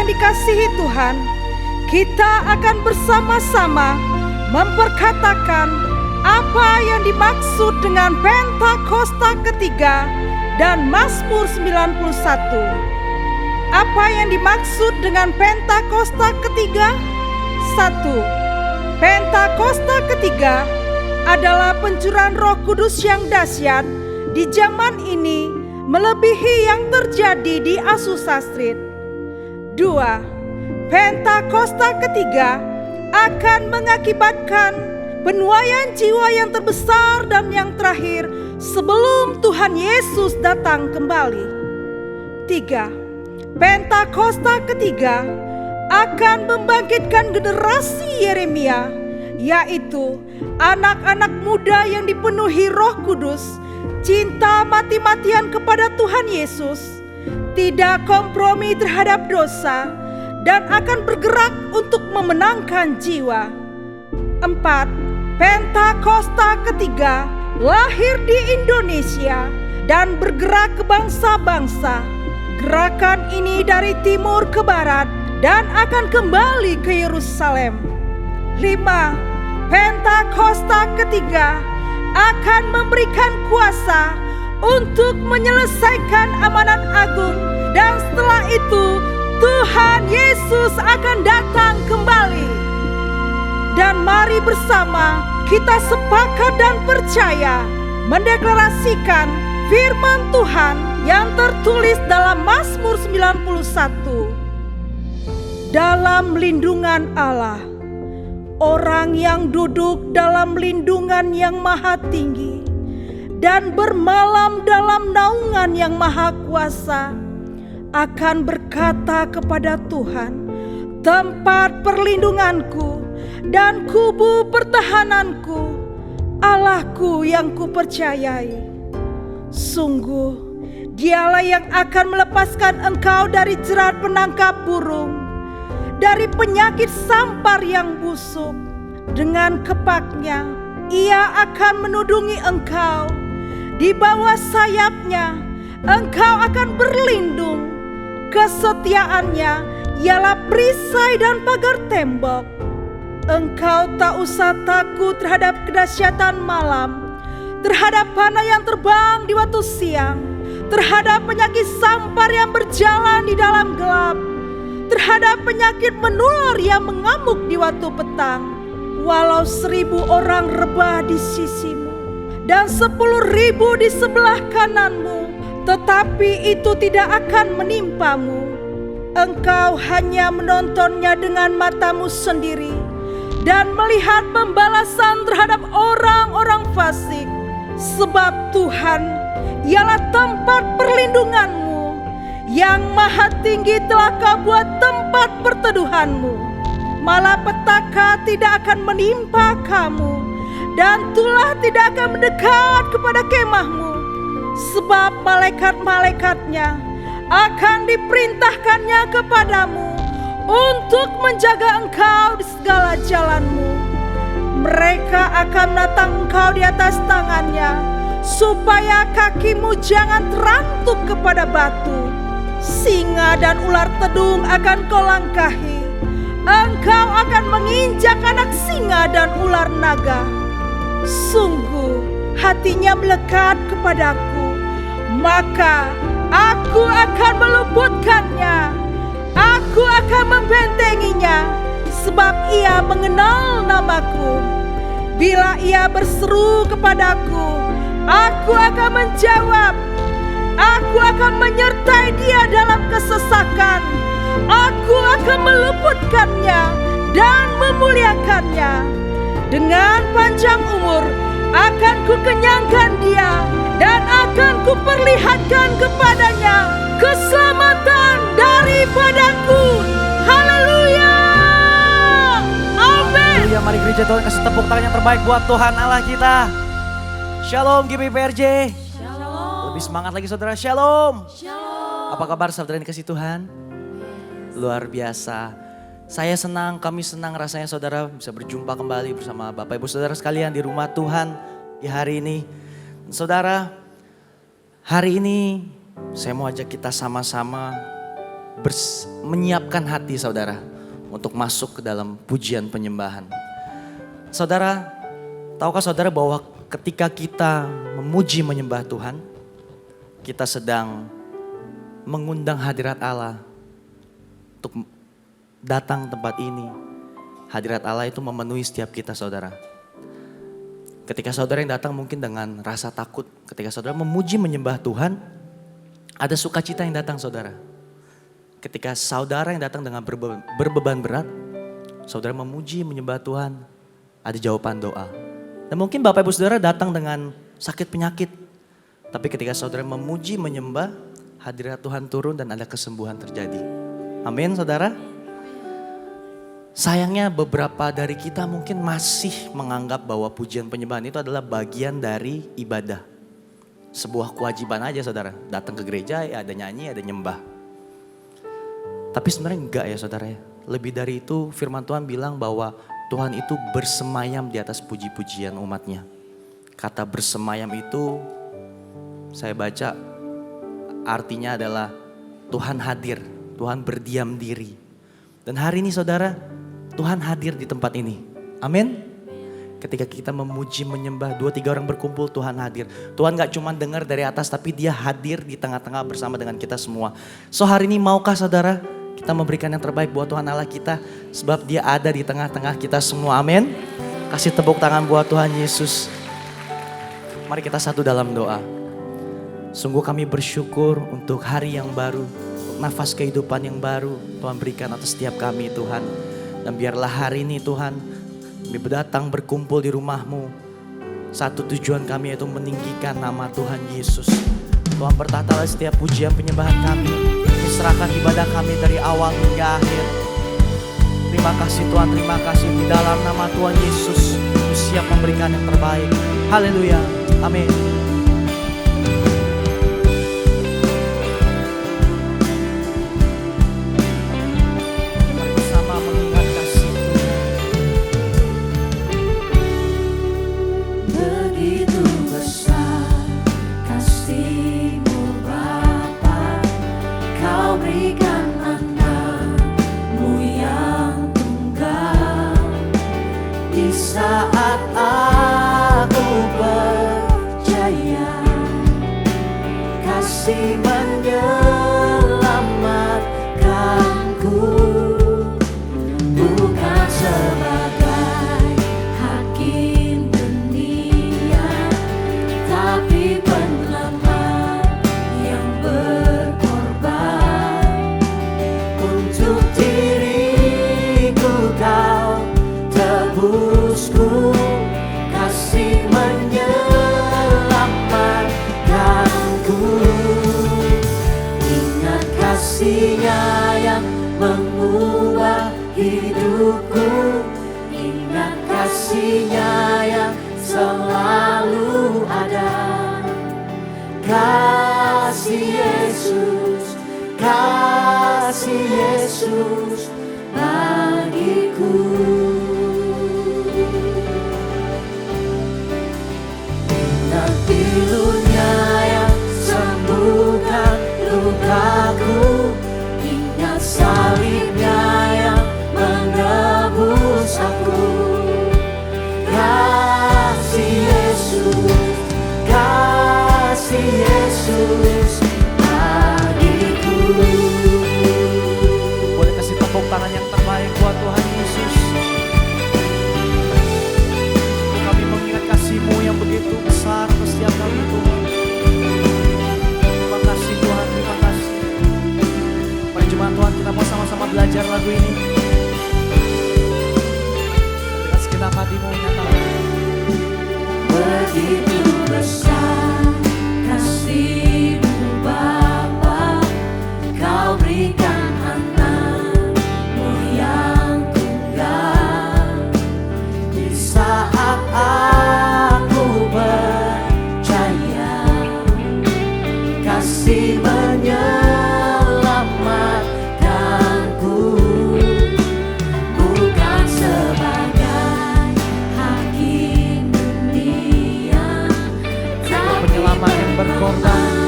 yang dikasihi Tuhan, kita akan bersama-sama memperkatakan apa yang dimaksud dengan Pentakosta ketiga dan Mazmur 91. Apa yang dimaksud dengan Pentakosta ketiga? 1. Pentakosta ketiga adalah pencurahan Roh Kudus yang dahsyat di zaman ini, melebihi yang terjadi di Azusa Street. 2. Pentakosta ketiga akan mengakibatkan penuaian jiwa yang terbesar dan yang terakhir sebelum Tuhan Yesus datang kembali. 3. Pentakosta ketiga akan membangkitkan generasi Yeremia, yaitu anak-anak muda yang dipenuhi Roh Kudus, cinta mati-matian kepada Tuhan Yesus, tidak kompromi terhadap dosa, dan akan bergerak untuk memenangkan jiwa. 4. Pentakosta ketiga lahir di Indonesia dan bergerak ke bangsa-bangsa. Gerakan ini dari timur ke barat dan akan kembali ke Yerusalem. 5. Pentakosta ketiga akan memberikan kuasa untuk menyelesaikan amanat agung, dan setelah itu Tuhan Yesus akan datang kembali. Dan mari bersama kita sepakat dan percaya mendeklarasikan firman Tuhan yang tertulis dalam Mazmur 91. Dalam lindungan Allah, orang yang duduk dalam lindungan yang maha tinggi dan bermalam dalam naungan yang maha kuasa akan berkata kepada Tuhan, tempat perlindunganku dan kubu pertahananku, Allahku yang kupercayai. Sungguh, Dialah yang akan melepaskan engkau dari jerat penangkap burung, dari penyakit sampar yang busuk. Dengan kepaknya Ia akan menudungi engkau, di bawah sayapnya engkau akan berlindung. Kesetiaannya ialah perisai dan pagar tembok. Engkau tak usah takut terhadap kedahsyatan malam, terhadap panah yang terbang di waktu siang, terhadap penyakit sampar yang berjalan di dalam gelap, terhadap penyakit menular yang mengamuk di waktu petang. Walau 1000 orang rebah di sisimu dan 10.000 di sebelah kananmu, tetapi itu tidak akan menimpamu. Engkau hanya menontonnya dengan matamu sendiri dan melihat pembalasan terhadap orang-orang fasik. Sebab Tuhan ialah tempat perlindunganmu, yang maha tinggi telah kau buat tempat perteduhanmu. Malapetaka tidak akan menimpa kamu, dan tulah tidak akan mendekat kepada kemahmu. Sebab malaikat-malaikatnya akan diperintahkannya kepadamu untuk menjaga engkau di segala jalanmu. Mereka akan menatang engkau di atas tangannya, supaya kakimu jangan terantuk kepada batu. Singa dan ular tedung akan kau langkahi. Engkau akan menginjak anak singa dan ular naga. Sungguh hatinya melekat kepadaku, maka aku akan meluputkannya. Aku akan membentenginya, sebab ia mengenal namaku. Bila ia berseru kepadaku, aku akan menjawab. Aku akan menyertai dia dalam kesesakan. Aku akan meluputkannya dan memuliakannya. Dengan panjang umur akan kukenyangkan dia, dan akan kuperlihatkan kepadanya keselamatan daripadaku. Haleluya. Amin. Haleluya, mari gereja Tuhan kasih tepuk tangan yang terbaik buat Tuhan Allah kita. Shalom GBPRJ. Shalom. Lebih semangat lagi saudara, shalom. Shalom. Apa kabar saudara yang dikasih Tuhan? Luar biasa. Saya senang, kami senang rasanya saudara bisa berjumpa kembali bersama Bapak Ibu Saudara sekalian di rumah Tuhan di hari ini. Saudara, hari ini saya mau ajak kita sama-sama menyiapkan hati saudara untuk masuk ke dalam pujian penyembahan. Saudara, tahukah saudara bahwa ketika kita memuji menyembah Tuhan, kita sedang mengundang hadirat Allah untuk datang tempat ini. Hadirat Allah itu memenuhi setiap kita saudara. Ketika saudara yang datang mungkin dengan rasa takut, ketika saudara memuji menyembah Tuhan, ada sukacita yang datang saudara. Ketika saudara yang datang dengan berbeban berat, saudara memuji menyembah Tuhan, ada jawaban doa. Dan mungkin Bapak Ibu Saudara datang dengan sakit penyakit, tapi ketika saudara memuji menyembah, hadirat Tuhan turun dan ada kesembuhan terjadi. Amin saudara. Sayangnya beberapa dari kita mungkin masih menganggap bahwa pujian penyembahan itu adalah bagian dari ibadah. Sebuah kewajiban aja saudara, datang ke gereja ya ada nyanyi, ada nyembah. Tapi sebenarnya enggak ya saudara ya. Lebih dari itu firman Tuhan bilang bahwa Tuhan itu bersemayam di atas puji-pujian umatnya. Kata bersemayam itu saya baca artinya adalah Tuhan hadir, Tuhan berdiam diri. Dan hari ini saudara, Tuhan hadir di tempat ini. Amin. Ketika kita memuji menyembah 2-3 orang berkumpul Tuhan hadir. Tuhan gak cuma dengar dari atas tapi dia hadir di tengah-tengah bersama dengan kita semua. So hari ini maukah saudara kita memberikan yang terbaik buat Tuhan Allah kita. Sebab dia ada di tengah-tengah kita semua. Amin. Kasih tepuk tangan buat Tuhan Yesus. Mari kita satu dalam doa. Sungguh kami bersyukur untuk hari yang baru. Nafas kehidupan yang baru Tuhan berikan atas setiap kami Tuhan. Dan biarlah hari ini Tuhan kami datang berkumpul di rumah-Mu. Satu tujuan kami yaitu meninggikan nama Tuhan Yesus. Tuhan bertatalah setiap pujian penyembahan kami. Serahkan ibadah kami dari awal hingga akhir. Terima kasih Tuhan, terima kasih di dalam nama Tuhan Yesus. Kami siap memberikan yang terbaik. Haleluya, amin. Saat aku percaya kasih menyelamatkanku, bukan sebagai hakim dunia, tapi penyelamat yang berkorban untuk diriku kau tebusku, kasih menyelamatkanku. Ingat kasih-Nya yang mengubah hidupku, ingat kasih-Nya yang selalu ada. Kasih Yesus, kasih Yesus bagiku. Pilunya yang sembuhkan lukaku, ingat salibnya yang menebus aku. Kasih Yesus, kasih Yesus bagiku. Boleh kasih tepuk tangan yang terbaik buat Tuhan Yesus. Kami mengingat kasih-Mu yang begitu besar atas setiap kami Tuhan. Terima kasih Tuhan, terima kasih. Pada jemaat Tuhan kita mau sama-sama belajar lagu ini. Dengan segenap hati-Mu menyatakan begitu besar kasih-Mu Bapa, Kau berikan anak-Mu yang tunggal. Di saat aku percaya kasih menyelamatkanku, bukan sebagai hakim dunia, tapi penyelamat yang berkorban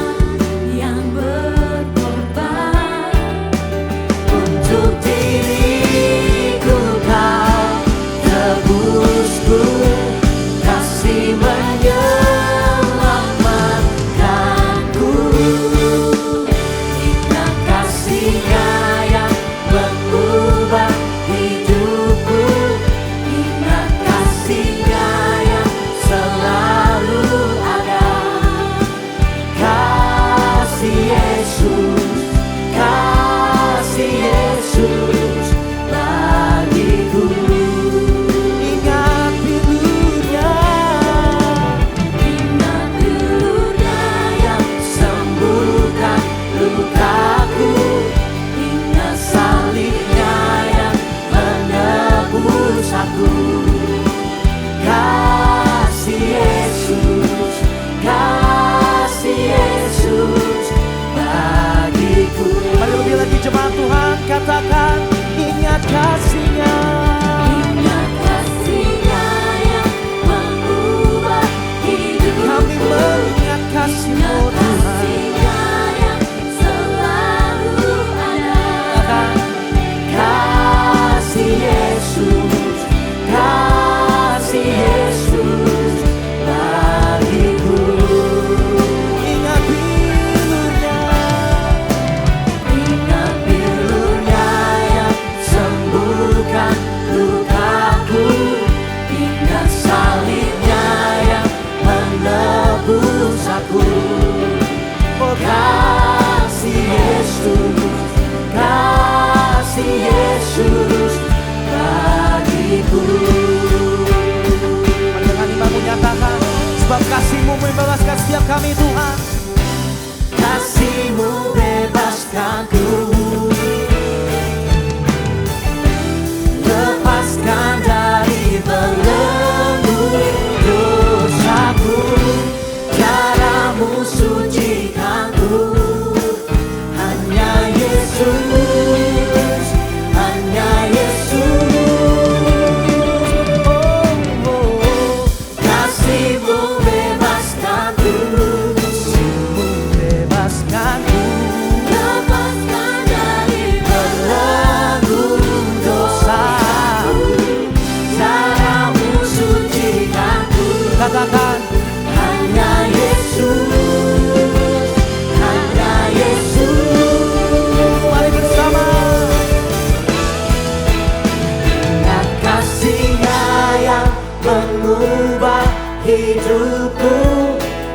mengubah hidupku.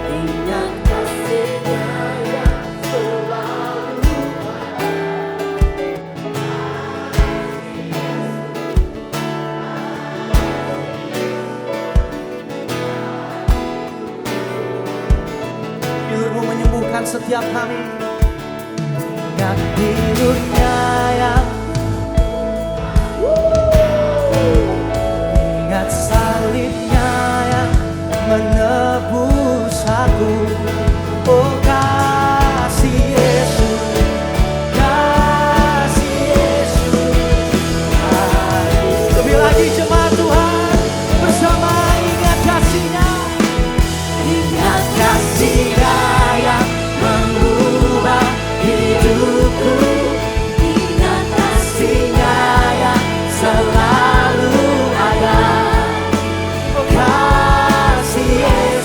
Ingat kasih-Nya yang selalu Bilurmu menyembuhkan setiap kami. Ingat bilurnya yang, ingat salibnya yang menebus aku. Oh kasih Yesus, kasih Yesus. Lebih lagi jemaat Tuhan bersama, ingat kasih-Nya. ingat kasih-Nya yang mengubah hidupku. Ingat kasih-Nya yang selalu ada. Kasih Yesus.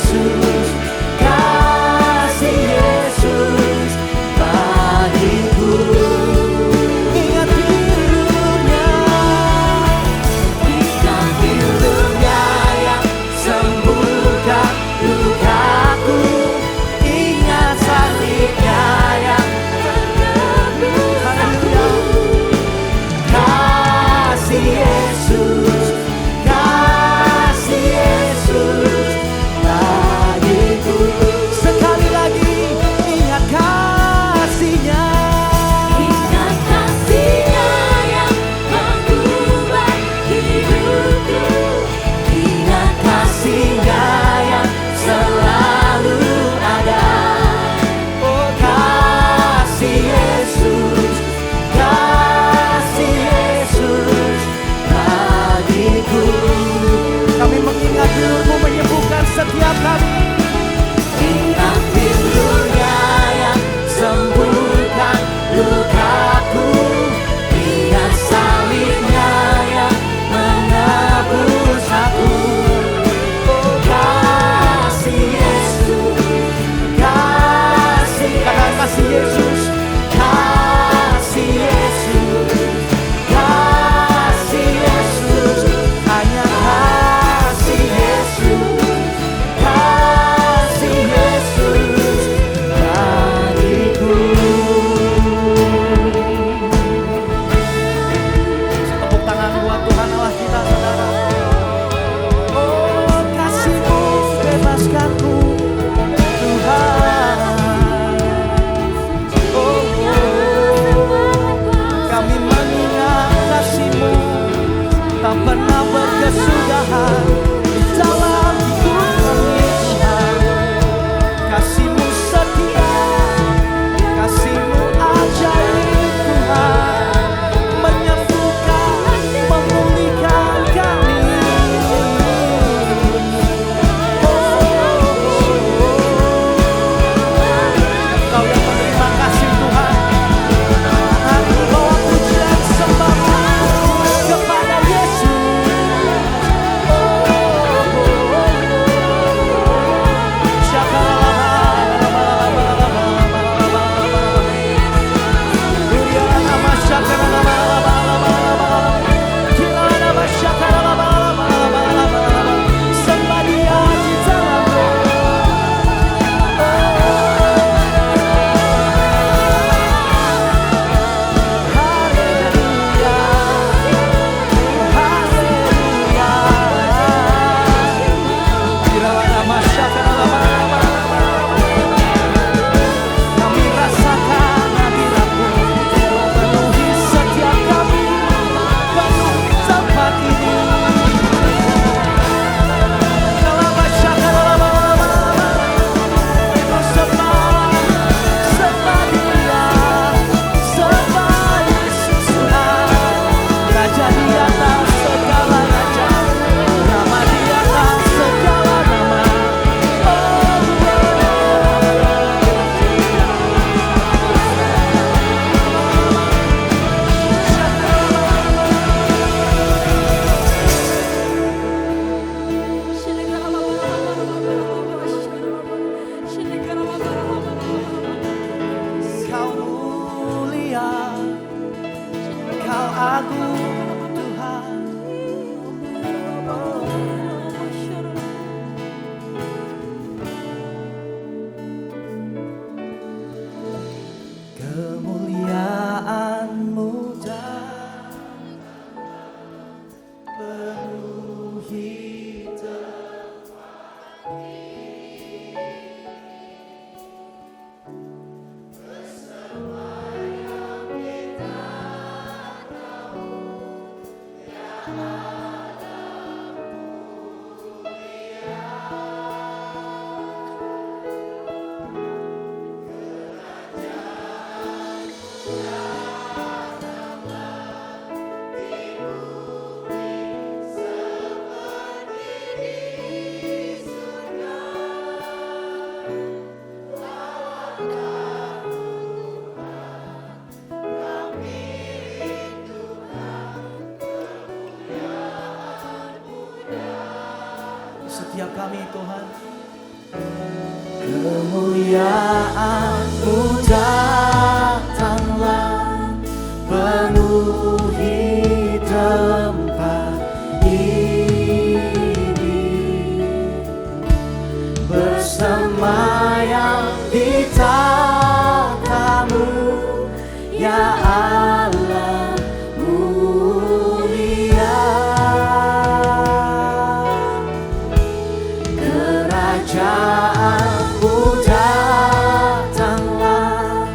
penuhi Setiap kami Tuhan, kemuliaan-Mu datanglah, penuhi tempat ini, bersemayam di tatamu, ya Allah mulia. Kerajaan-Mu datanglah,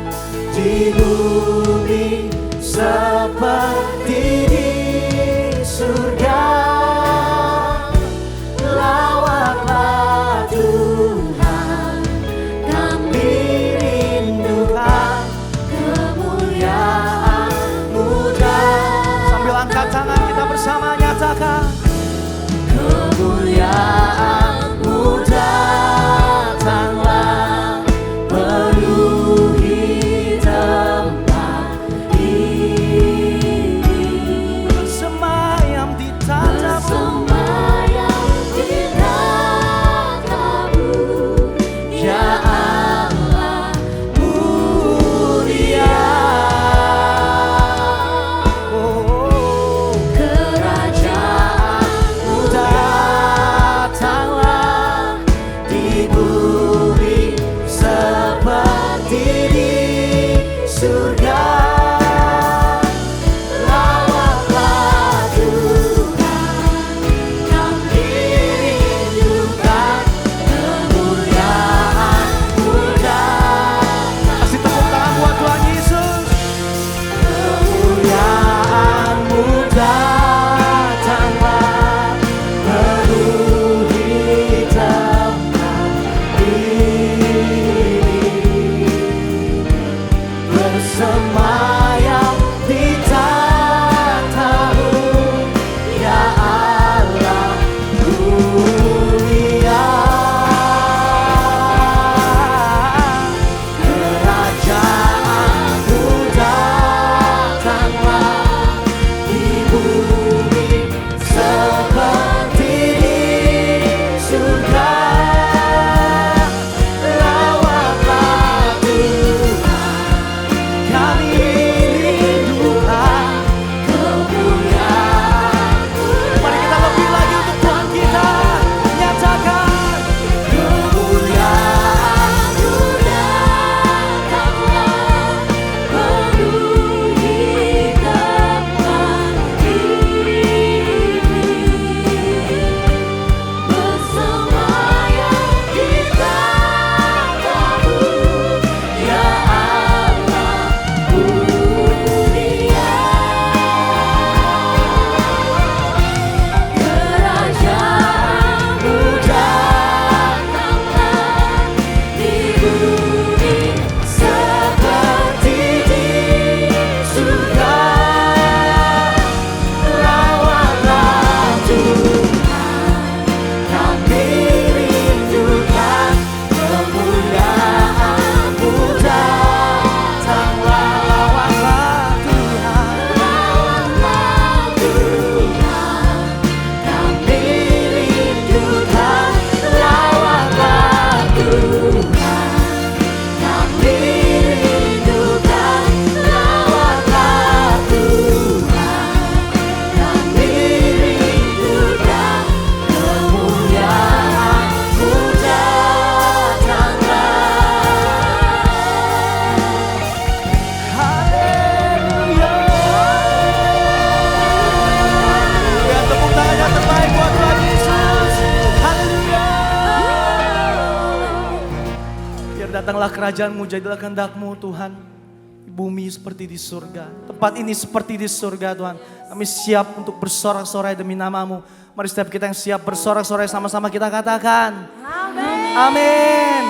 Datanglah kerajaan-Mu, jadilah kehendak-Mu Tuhan. Di bumi seperti di surga. Tempat ini seperti di surga Tuhan. Kami siap untuk bersorak-sorai demi nama-Mu. Mari setiap kita yang siap bersorak-sorai sama-sama kita katakan. Amin. Amin.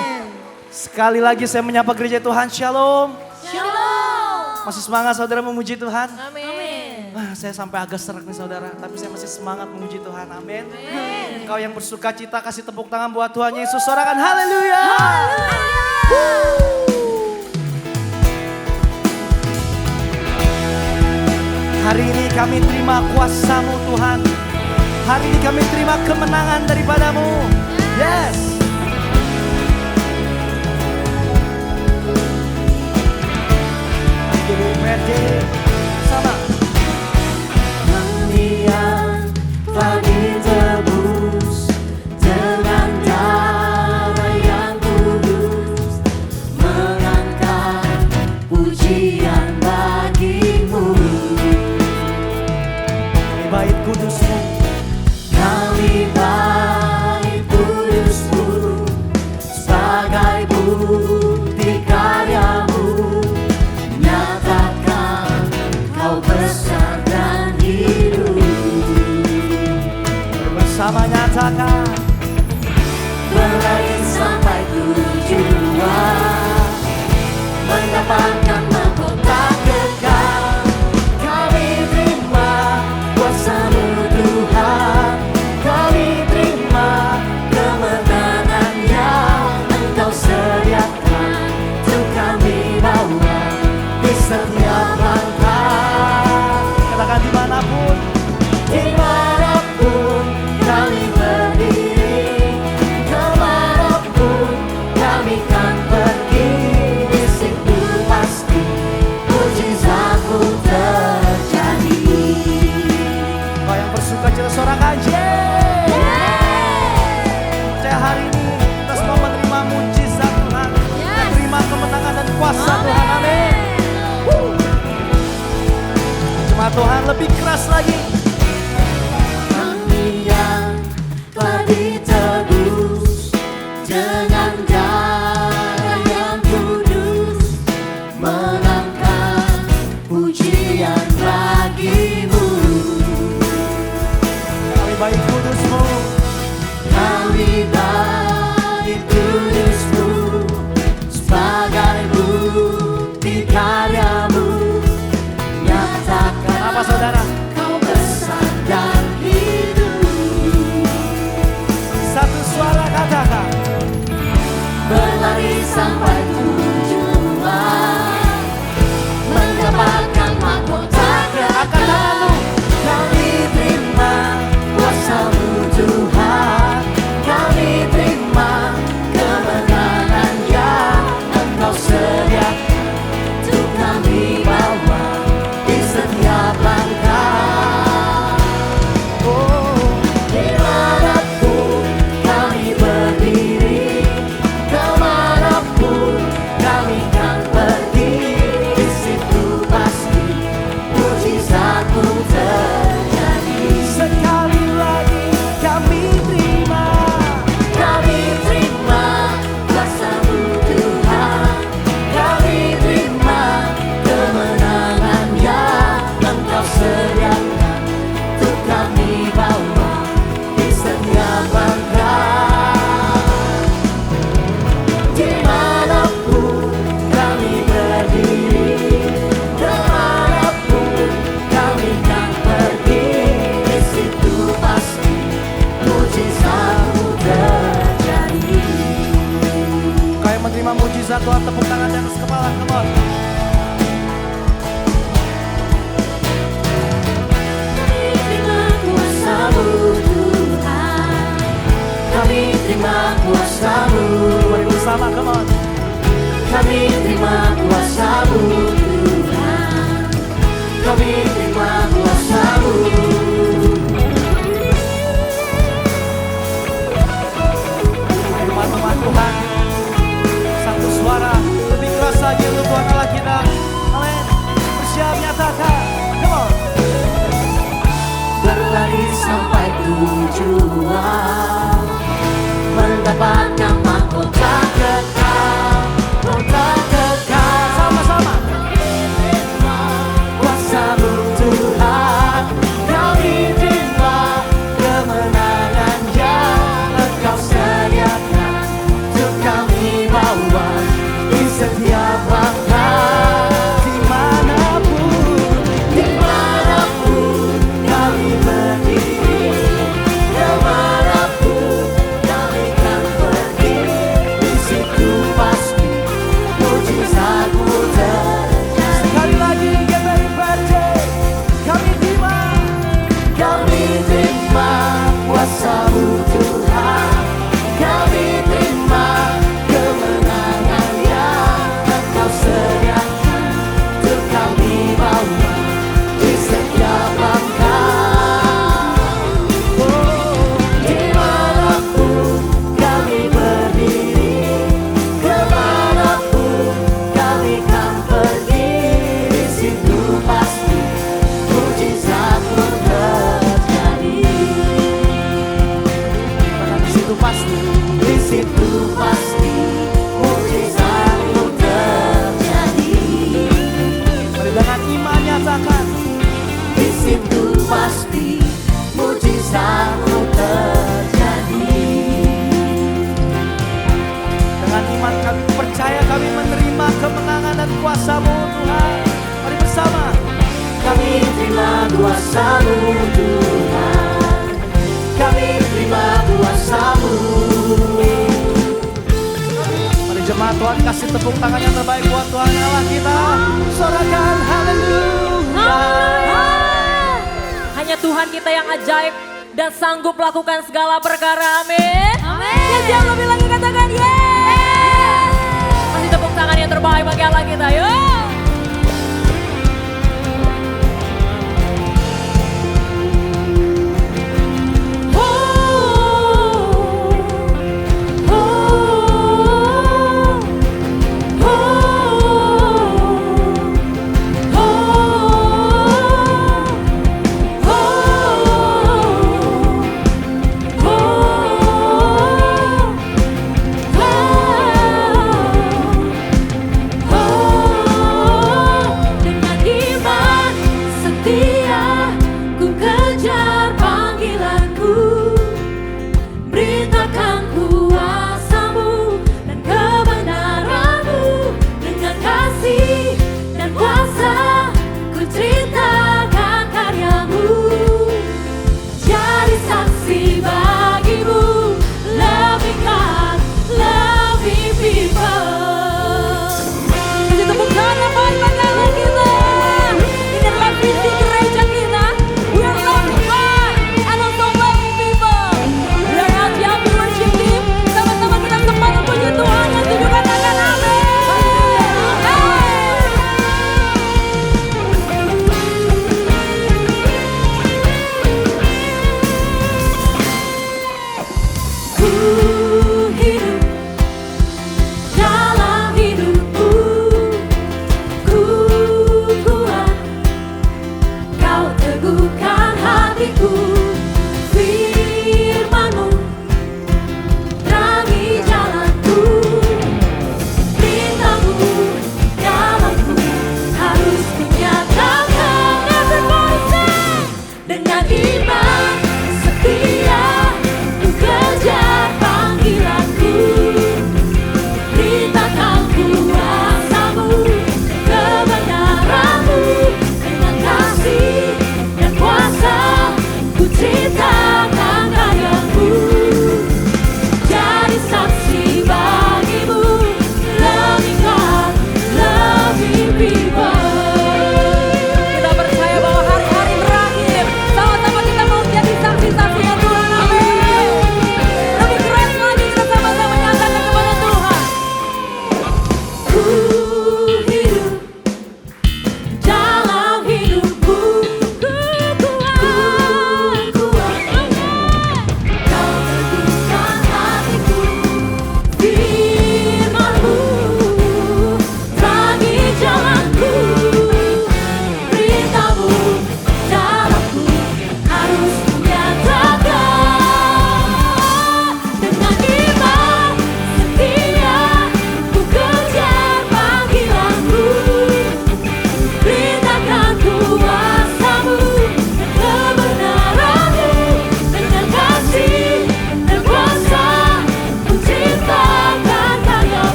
Sekali lagi saya menyapa gereja Tuhan, shalom. Shalom. Masih semangat saudara memuji Tuhan? Amin. Wah, saya sampai agak serak nih saudara, tapi saya masih semangat memuji Tuhan, amin. Kau yang bersuka cita kasih tepuk tangan buat Tuhan Yesus, sorakan haleluya. Hari ini kami terima kuasa-Mu Tuhan. Hari ini kami terima kemenangan daripada-Mu. Yes. GBIPRJ sama. Kami yang telah ditebus dengan darah yang kudus, mengangkat pujian bagi-Mu. Bait kudus-Mu, Kami bait kudus-Mu, sebagai bukti karya-Mu, nyatakan Kau besar dan hidup. bersama nyatakan. Berlari sampai tujuan, mendapatkan mahkota kekal. Kami terima kuasa-Mu Tuhan, kami terima kemenangan yang Engkau sediakan untuk kami bawa di setiap langkah. Katakan dimanapun, Dimanapun kami berdiri, kemanapun kami kan pergi, di situ pasti mujizat-Mu terjadi. kau yang bersuka cita sorakan Percaya hari ini kita semua menerima mujizat Tuhan. Kita terima kemenangan dan kuasa Tuhan, amin. Jemaat Tuhan lebih keras lagi. Kami yang telah ditebus dengan darah yang kudus, mengangkat pujian bagi-Mu. Kami bait kudus-Mu, Kami bait kudus-Mu, sebagai bukti karya-Mu, nyatakan apa saudara? Kau besar dan hidup. Satu suara katakan. Berlari sampai tujuan, mendapatkan mahkota Angkat kekal. tanganmu. Kami terima kuasa-Mu Tuhan, kami terima kemenangan yang Engkau sediakan untuk kami bawa di setiap langkah. Oh, Dimanapun kami berdiri, kemanapun kami kan pergi, di situ pasti mujizat-Mu terjadi. sekali lagi kami terima. Kami terima kuasa-Mu Tuhan, kami terima kemenangan yang Engkau sediakan untuk kami bawa di setiap langkah. Dimanapun kami berdiri, kemanapun kami kan pergi, di situ pasti mujizat-Mu terjadi. Kau yang menerima mujizat Tuhan, tepuk tangan di atas kepala, come on. Kami terima kuasa-Mu Tuhan, kami terima kuasa-Mu. Mari bersama, come on. Kami terima kuasa-Mu Tuhan, kami terima kuasa-Mu. Teman-teman Tuhan, satu suara lebih keras lagi untuk Tuhan Allah kita. Amin. Bersiap nyatakan, come on. Berlari sampai tujuan, mendapatkan mahkota kekal. mujizatmu terjadi. Dengan iman kami percaya kami menerima kemenangan dan kuasa-Mu Tuhan. Mari bersama. Kami terima kuasa-Mu Tuhan, kami terima kuasa-Mu. Mari jemaat Tuhan kasih tepuk tangan yang terbaik buat Tuhan Allah kita. Sorakan haleluya. Hanya Tuhan kita yang ajaib dan sanggup melakukan segala perkara. Amin. Yang siap lebih lagi katakan yes. Kasih tepuk tangan yang terbaik bagi Allah kita. Yuk.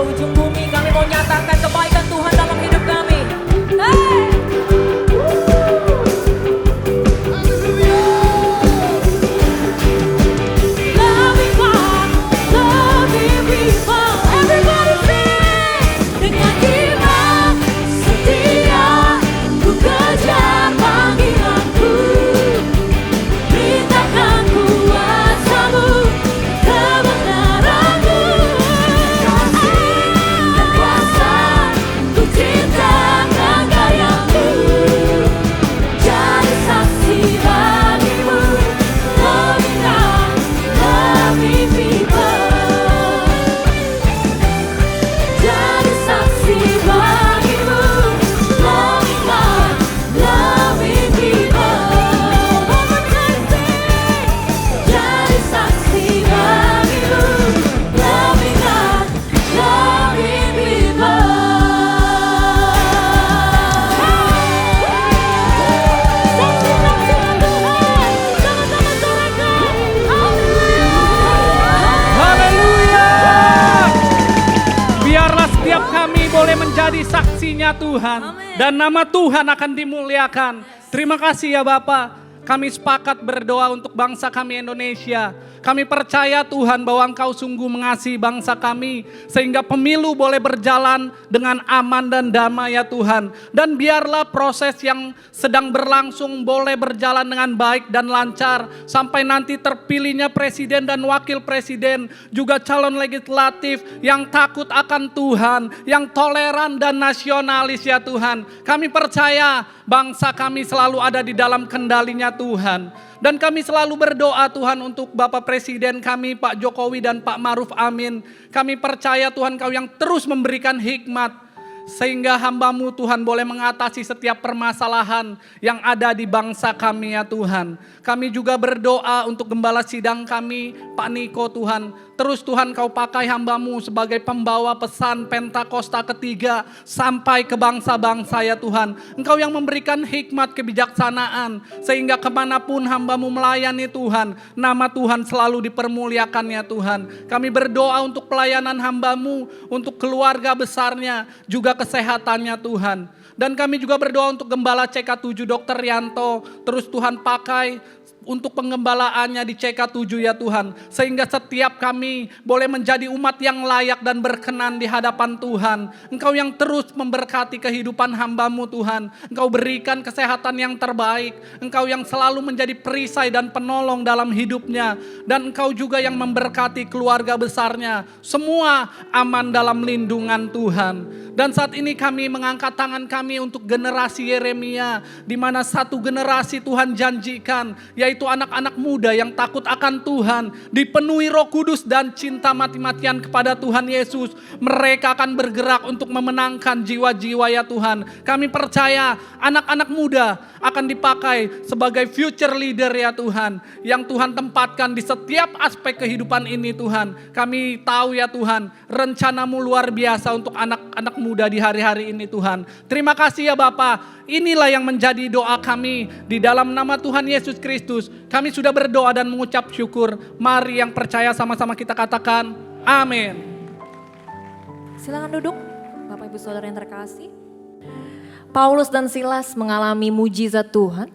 ujung bumi. Kami mau nyatakan kebaikan Tuhan dalam hidup kami. Hey! Loving God, loving people. Everybody sing. Dengan iman setia ku kejar panggilanku. Beritakan kuasa-Mu, kebenaran-Mu. Kasih dan kuasa, ku cintakan karya-Mu. Jadi saksi bagi-Mu, loving God, loving people. Jadi saksi bagi-Mu, loving God, loving people. Jadi saksi bagi-Mu, loving God, loving people. Saksi-saksinya Tuhan, sama-sama sorakan. Haleluya. Biarlah setiap kami boleh menjadi saksinya Tuhan. Amin. Dan nama Tuhan akan dimuliakan. Terima kasih ya Bapak. Kami sepakat berdoa untuk bangsa kami Indonesia. Kami percaya Tuhan bahwa Engkau sungguh mengasihi bangsa kami. Sehingga pemilu boleh berjalan dengan aman dan damai ya Tuhan. Dan biarlah proses yang sedang berlangsung boleh berjalan dengan baik dan lancar. Sampai nanti terpilihnya presiden dan wakil presiden. Juga calon legislatif yang takut akan Tuhan. Yang toleran dan nasionalis ya Tuhan. Kami percaya bangsa kami selalu ada di dalam kendalinya Tuhan. Dan kami selalu berdoa Tuhan untuk Bapak Presiden kami Pak Jokowi dan Pak Maruf Amin. Kami percaya Tuhan Kau yang terus memberikan hikmat. Sehingga hamba-Mu Tuhan boleh mengatasi setiap permasalahan yang ada di bangsa kami ya Tuhan. Kami juga berdoa untuk gembala sidang kami Pak Niko Tuhan. Terus Tuhan Kau pakai hamba-Mu sebagai pembawa pesan Pentakosta ketiga sampai ke bangsa-bangsa ya Tuhan. Engkau yang memberikan hikmat kebijaksanaan sehingga kemanapun hamba-Mu melayani Tuhan, nama Tuhan selalu dipermuliakan ya Tuhan. Kami berdoa untuk pelayanan hamba-Mu, untuk keluarga besarnya, juga kesehatannya Tuhan. Dan kami juga berdoa untuk Gembala CK7 Dr. Rianto, terus Tuhan pakai untuk penggembalaannya di CK7 ya Tuhan. Sehingga setiap kami boleh menjadi umat yang layak dan berkenan di hadapan Tuhan. Engkau yang terus memberkati kehidupan hamba-Mu Tuhan. Engkau berikan kesehatan yang terbaik. Engkau yang selalu menjadi perisai dan penolong dalam hidupnya. Dan Engkau juga yang memberkati keluarga besarnya. Semua aman dalam lindungan Tuhan. Dan saat ini kami mengangkat tangan kami untuk generasi Yeremia, di mana satu generasi Tuhan janjikan, yaitu anak-anak muda yang takut akan Tuhan, dipenuhi Roh Kudus dan cinta mati-matian kepada Tuhan Yesus. Mereka akan bergerak untuk memenangkan jiwa-jiwa ya Tuhan. Kami percaya anak-anak muda akan dipakai sebagai future leader ya Tuhan, yang Tuhan tempatkan di setiap aspek kehidupan ini Tuhan. Kami tahu ya Tuhan, rencana-Mu luar biasa untuk anak-anak muda di hari-hari ini Tuhan. Terima kasih ya Bapa. Inilah yang menjadi doa kami di dalam nama Tuhan Yesus Kristus. Kami sudah berdoa dan mengucap syukur. Mari yang percaya sama-sama kita katakan amin. Silakan duduk, Bapak Ibu Saudara yang terkasih. Paulus dan Silas mengalami mujizat Tuhan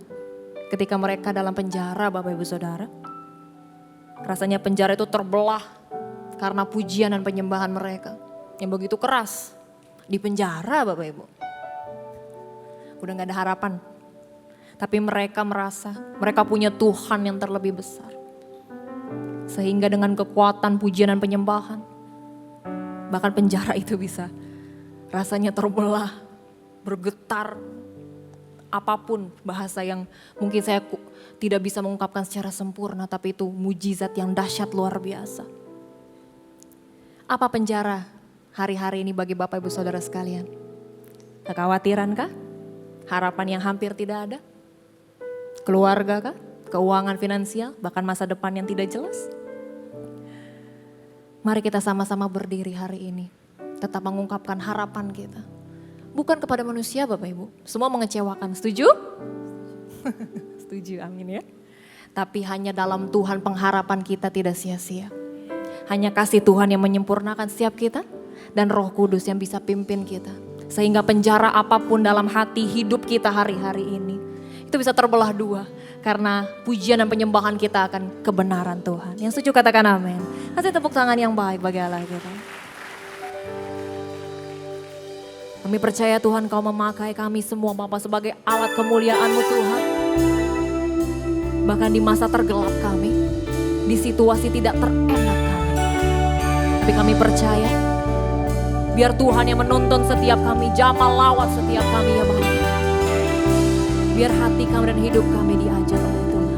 ketika mereka dalam penjara, Bapak Ibu Saudara. Rasanya penjara itu terbelah karena pujian dan penyembahan mereka yang begitu keras. Di penjara Bapak Ibu. Udah gak ada harapan. Tapi mereka merasa mereka punya Tuhan yang terlebih besar. Sehingga dengan kekuatan pujian dan penyembahan, bahkan penjara itu bisa rasanya terbelah, bergetar. Apapun bahasa yang mungkin saya tidak bisa mengungkapkan secara sempurna, tapi itu mujizat yang dahsyat luar biasa. Apa penjara hari-hari ini bagi Bapak Ibu Saudara sekalian? Kekhawatiran kah? Harapan yang hampir tidak ada? Keluarga kah? Keuangan finansial? Bahkan masa depan yang tidak jelas? Mari kita sama-sama berdiri hari ini. Tetap mengungkapkan harapan kita. Bukan kepada manusia Bapak Ibu. Semua mengecewakan, setuju? Setuju, amin ya. Tapi hanya dalam Tuhan pengharapan kita tidak sia-sia. Hanya kasih Tuhan yang menyempurnakan setiap kita. dan Roh Kudus yang bisa pimpin kita. Sehingga penjara apapun dalam hati hidup kita hari-hari ini, itu bisa terbelah dua. Karena pujian dan penyembahan kita akan kebenaran Tuhan. Yang setuju katakan amin. Kasih tepuk tangan yang baik bagi Allah kita. Kami percaya Tuhan Kau memakai kami semua Bapa sebagai alat kemuliaan-Mu Tuhan. Bahkan di masa tergelap kami, di situasi tidak terenak kami. Tapi kami percaya, biar Tuhan yang menuntun setiap kami, jamal lawat setiap kami ya Bapa. Biar hati kami dan hidup kami diajar oleh Tuhan.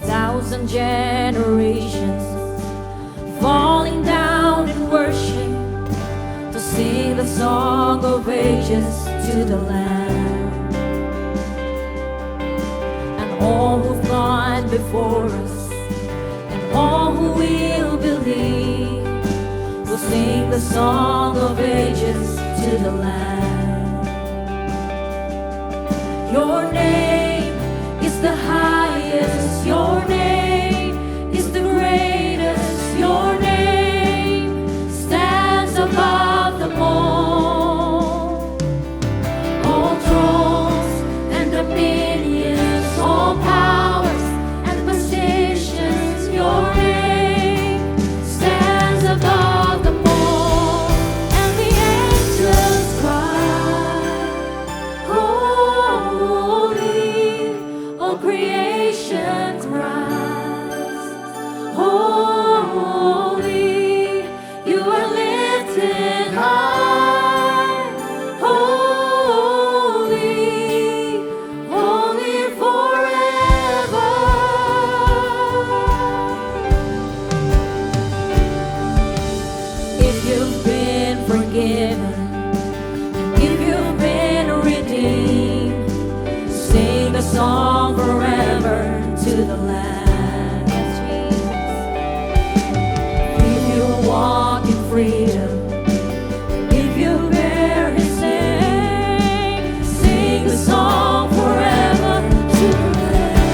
Thousand generations falling down in worship to sing the song of ages to the Lamb. And all who've gone before us, and all who will believe, will sing the song of ages to the Lamb. Your name is the highest, your name is the greatest, your name stands above them all. All thrones and dominions, all powers and positions, your name stands above them all. And the angels cry, holy, all creation cries, holy, you are lifted high, holy, holy forever. If you've been forgiven, if you've been redeemed, sing a song forever to the Lamb. If you walk in freedom, if you bear His name, sing a song forever to the Lamb.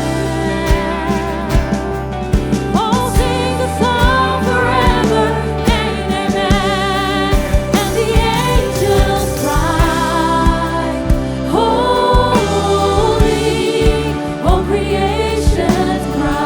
Oh, sing a song forever and amen. And the angels cry, holy, all creation cries.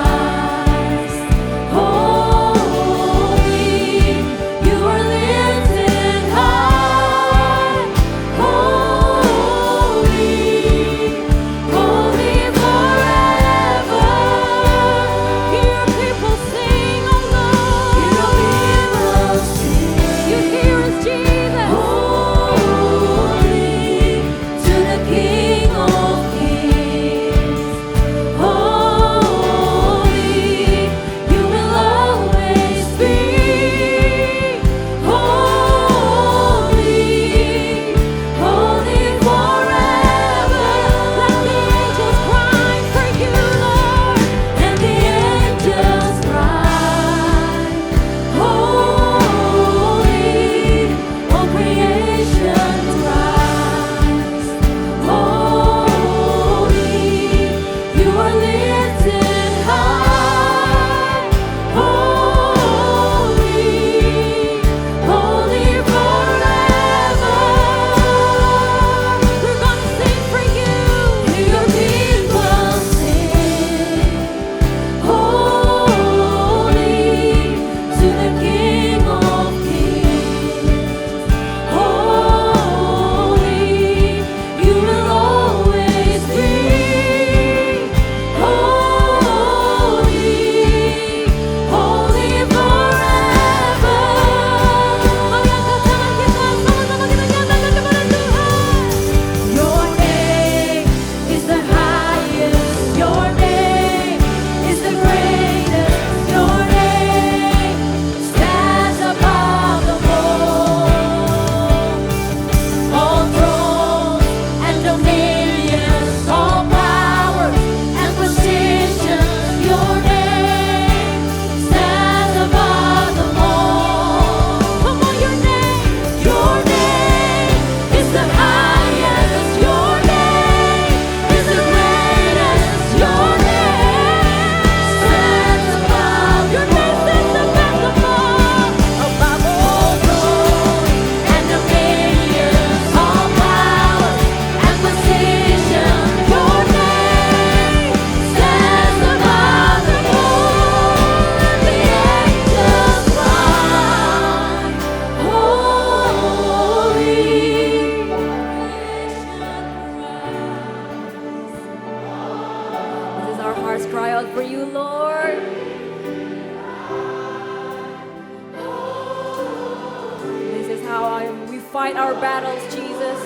fight our battles, Jesus.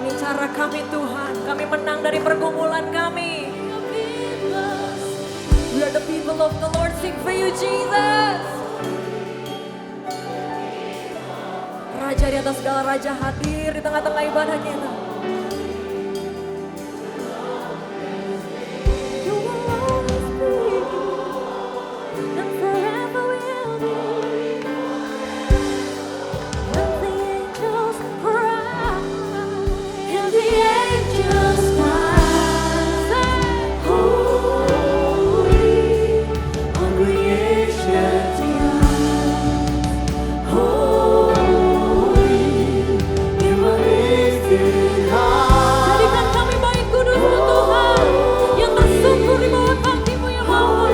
Ini cara kami Tuhan, kami menang dari pergumulan kami. We are the people of the Lord, sing for you Jesus. Raja di atas segala raja hadir di tengah-tengah ibadah kita. You will always be, and forever will be. And the angels cry, and the angels cry, holy, All creation's holy, you are lifted high. jadikan kami baik kudus Tuhan, yang tersungkur di bawah kaki-Mu yang maha.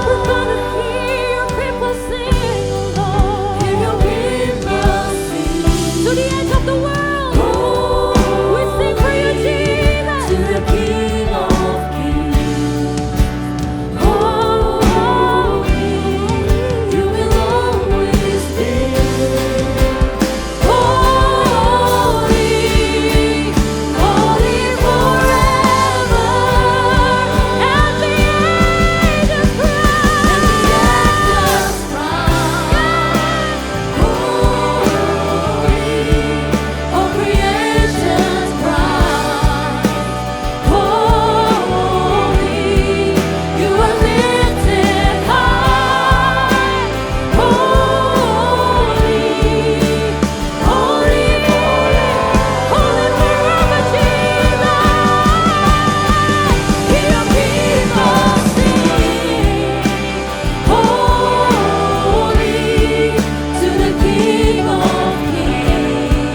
We're gonna hear your people sing, Lord. Hear your people sing To the edge of the world, we sing for you, Jesus. to the King of Kings. Holy, you will always be. Holy, holy forever. And the angels All creation's cry, holy, you are lifted high. Holy, holy forever, Jesus. Hear your people sing, holy, to the King of Kings.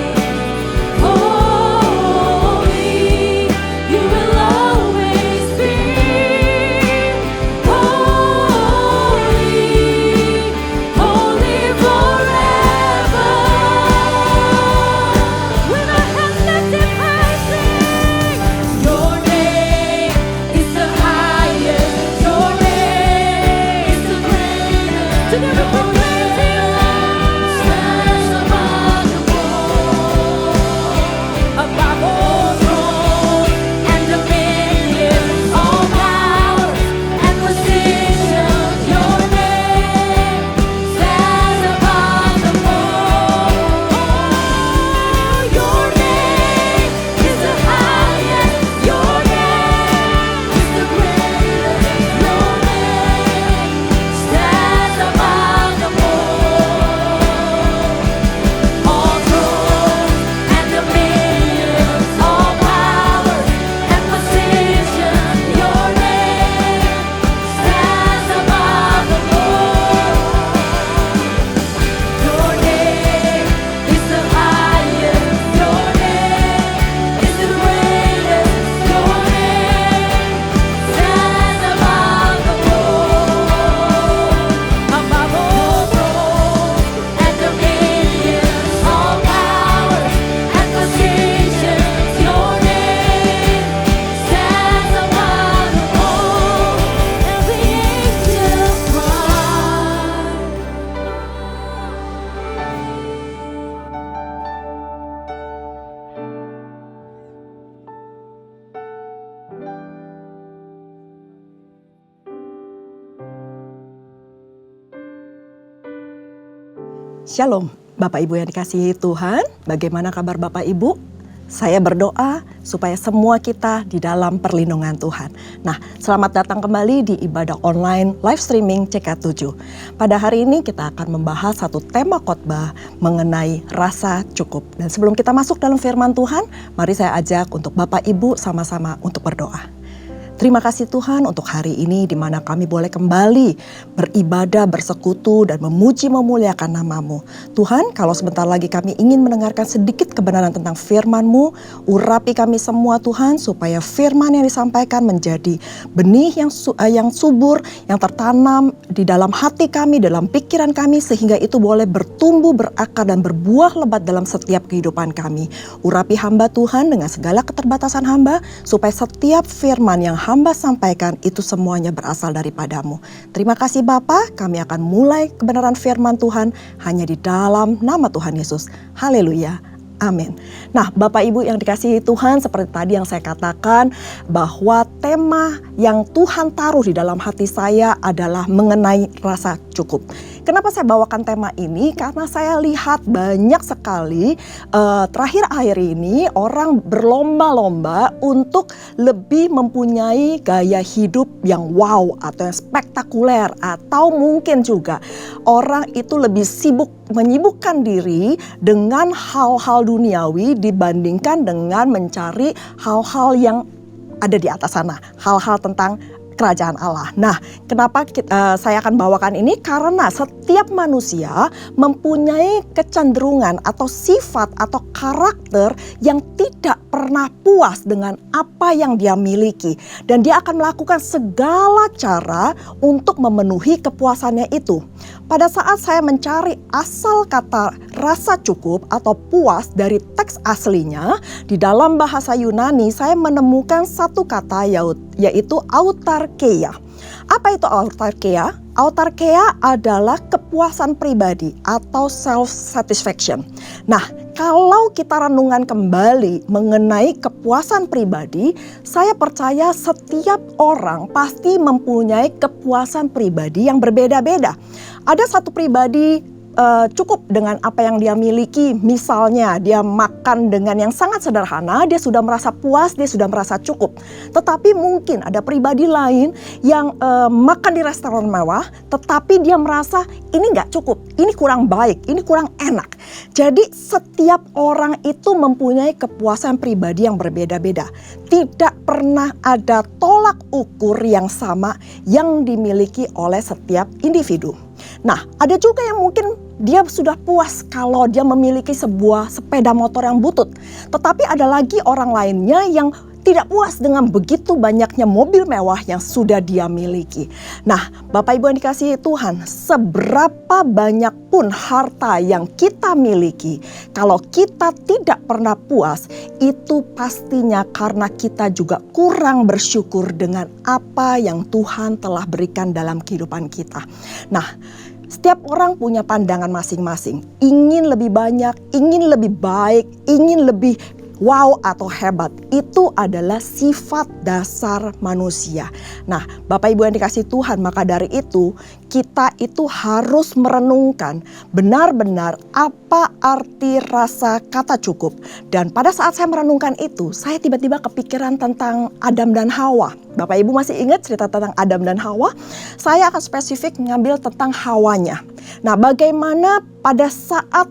Holy, you will always be. Holy forever. with our hands lifted high, sing. Your name is the highest. Your name is the greatest. Together we praise you, Stands above the world, above all thrones and dominions, all powers and positions. Your name stands above them all. Your name is the highest. Your name is the greatest. Your name stands above them all thrones and dominions, all powers and positions. Your name stands above them all. Your name is the highest. Your name is the greatest. Your name stands above them all thrones and dominions, all powers and positions. Your name stands above them all, and the angels cry. Shalom, Bapak Ibu yang dikasihi Tuhan. Bagaimana kabar Bapak Ibu? Saya berdoa supaya semua kita di dalam perlindungan Tuhan. Nah, selamat datang kembali di ibadah online live streaming CK7. Pada hari ini kita akan membahas satu tema khotbah mengenai rasa cukup. Dan sebelum kita masuk dalam firman Tuhan, mari saya ajak untuk Bapak Ibu sama-sama untuk berdoa. Terima kasih Tuhan untuk hari ini di mana kami boleh kembali beribadah, bersekutu dan memuji memuliakan nama-Mu. Tuhan, kalau sebentar lagi kami ingin mendengarkan sedikit kebenaran tentang firman-Mu, urapi kami semua Tuhan supaya firman yang disampaikan menjadi benih yang subur, yang tertanam di dalam hati kami, dalam pikiran kami sehingga itu boleh bertumbuh, berakar dan berbuah lebat dalam setiap kehidupan kami. Urapi hamba Tuhan dengan segala keterbatasan hamba supaya setiap firman yang hamba sampaikan itu semuanya berasal daripadamu. Terima kasih Bapa, kami akan mulai kebenaran firman Tuhan hanya di dalam nama Tuhan Yesus. Haleluya. Amin. Nah, Bapak Ibu yang dikasihi Tuhan, seperti tadi yang saya katakan bahwa tema yang Tuhan taruh di dalam hati saya adalah mengenai rasa cukup. Kenapa saya bawakan tema ini? Karena saya lihat banyak sekali terakhir ini orang berlomba-lomba untuk lebih mempunyai gaya hidup yang wow atau yang spektakuler, atau mungkin juga orang itu lebih menyibukkan diri dengan hal-hal duniawi dibandingkan dengan mencari hal-hal yang ada di atas sana, hal-hal tentang kerajaan Allah. Nah, kenapa saya akan bawakan ini? Karena setiap manusia mempunyai kecenderungan atau sifat atau karakter yang tidak pernah puas dengan apa yang dia miliki. Dan dia akan melakukan segala cara untuk memenuhi kepuasannya itu. Pada saat saya mencari asal kata rasa cukup atau puas dari teks aslinya, di dalam bahasa Yunani saya menemukan satu kata yaitu autarkeia. Apa itu autarkeia? Autarkeia adalah kepuasan pribadi atau self-satisfaction. Nah, kalau kita renungan kembali mengenai kepuasan pribadi, saya percaya setiap orang pasti mempunyai kepuasan pribadi yang berbeda-beda. Ada satu pribadi cukup dengan apa yang dia miliki. Misalnya dia makan dengan yang sangat sederhana, dia sudah merasa puas, dia sudah merasa cukup. Tetapi mungkin ada pribadi lain yang makan di restoran mewah, tetapi dia merasa ini nggak cukup, ini kurang baik, ini kurang enak. Jadi setiap orang itu mempunyai kepuasan pribadi yang berbeda-beda. Tidak pernah ada tolak ukur yang sama yang dimiliki oleh setiap individu. Nah, ada juga yang mungkin dia sudah puas kalau dia memiliki sebuah sepeda motor yang butut. Tetapi ada lagi orang lainnya yang tidak puas dengan begitu banyaknya mobil mewah yang sudah dia miliki. Nah, Bapak Ibu yang dikasihi Tuhan, seberapa banyak pun harta yang kita miliki, kalau kita tidak pernah puas, itu pastinya karena kita juga kurang bersyukur dengan apa yang Tuhan telah berikan dalam kehidupan kita. Nah, setiap orang punya pandangan masing-masing, ingin lebih banyak, ingin lebih baik, ingin lebih wow atau hebat. Itu adalah sifat dasar manusia. Nah, Bapak Ibu yang dikasihi Tuhan, maka dari itu kita itu harus merenungkan benar-benar apa arti rasa kata cukup. Dan pada saat saya merenungkan itu, saya tiba-tiba kepikiran tentang Adam dan Hawa. Bapak Ibu masih ingat cerita tentang Adam dan Hawa? Saya akan spesifik mengambil tentang Hawanya. Nah, bagaimana pada saat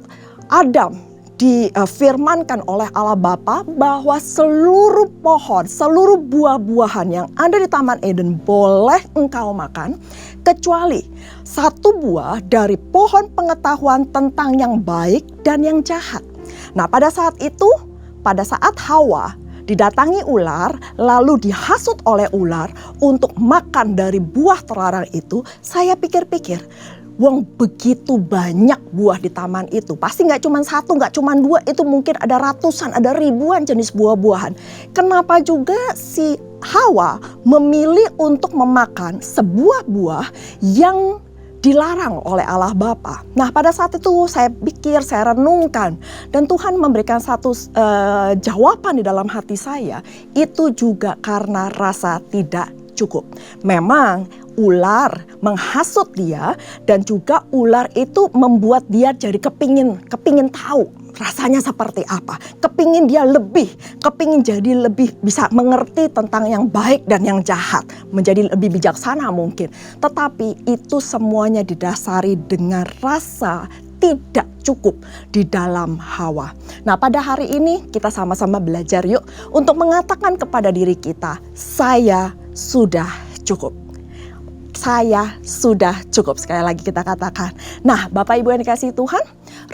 Adam difirmankan oleh Allah Bapa bahwa seluruh pohon, seluruh buah-buahan yang ada di Taman Eden boleh engkau makan, kecuali satu buah dari pohon pengetahuan tentang yang baik dan yang jahat. Nah, pada saat itu, pada saat Hawa didatangi ular, lalu dihasut oleh ular untuk makan dari buah terlarang itu, saya pikir-pikir, wong begitu banyak buah di taman itu. Pasti gak cuma satu, gak cuma dua. Itu mungkin ada ratusan, ada ribuan jenis buah-buahan. Kenapa juga si Hawa memilih untuk memakan sebuah buah yang dilarang oleh Allah Bapa? Nah, pada saat itu saya pikir, saya renungkan. Dan Tuhan memberikan satu jawaban di dalam hati saya. Itu juga karena rasa tidak cukup. Memang ular menghasut dia, dan juga ular itu membuat dia jadi kepingin tahu rasanya seperti apa. Kepingin dia kepingin jadi lebih bisa mengerti tentang yang baik dan yang jahat. Menjadi lebih bijaksana mungkin. Tetapi itu semuanya didasari dengan rasa tidak cukup di dalam Hawa. Nah, pada hari ini kita sama-sama belajar yuk untuk mengatakan kepada diri kita, saya sudah cukup. Saya sudah cukup. Sekali lagi kita katakan. Nah, Bapak Ibu yang dikasihi Tuhan,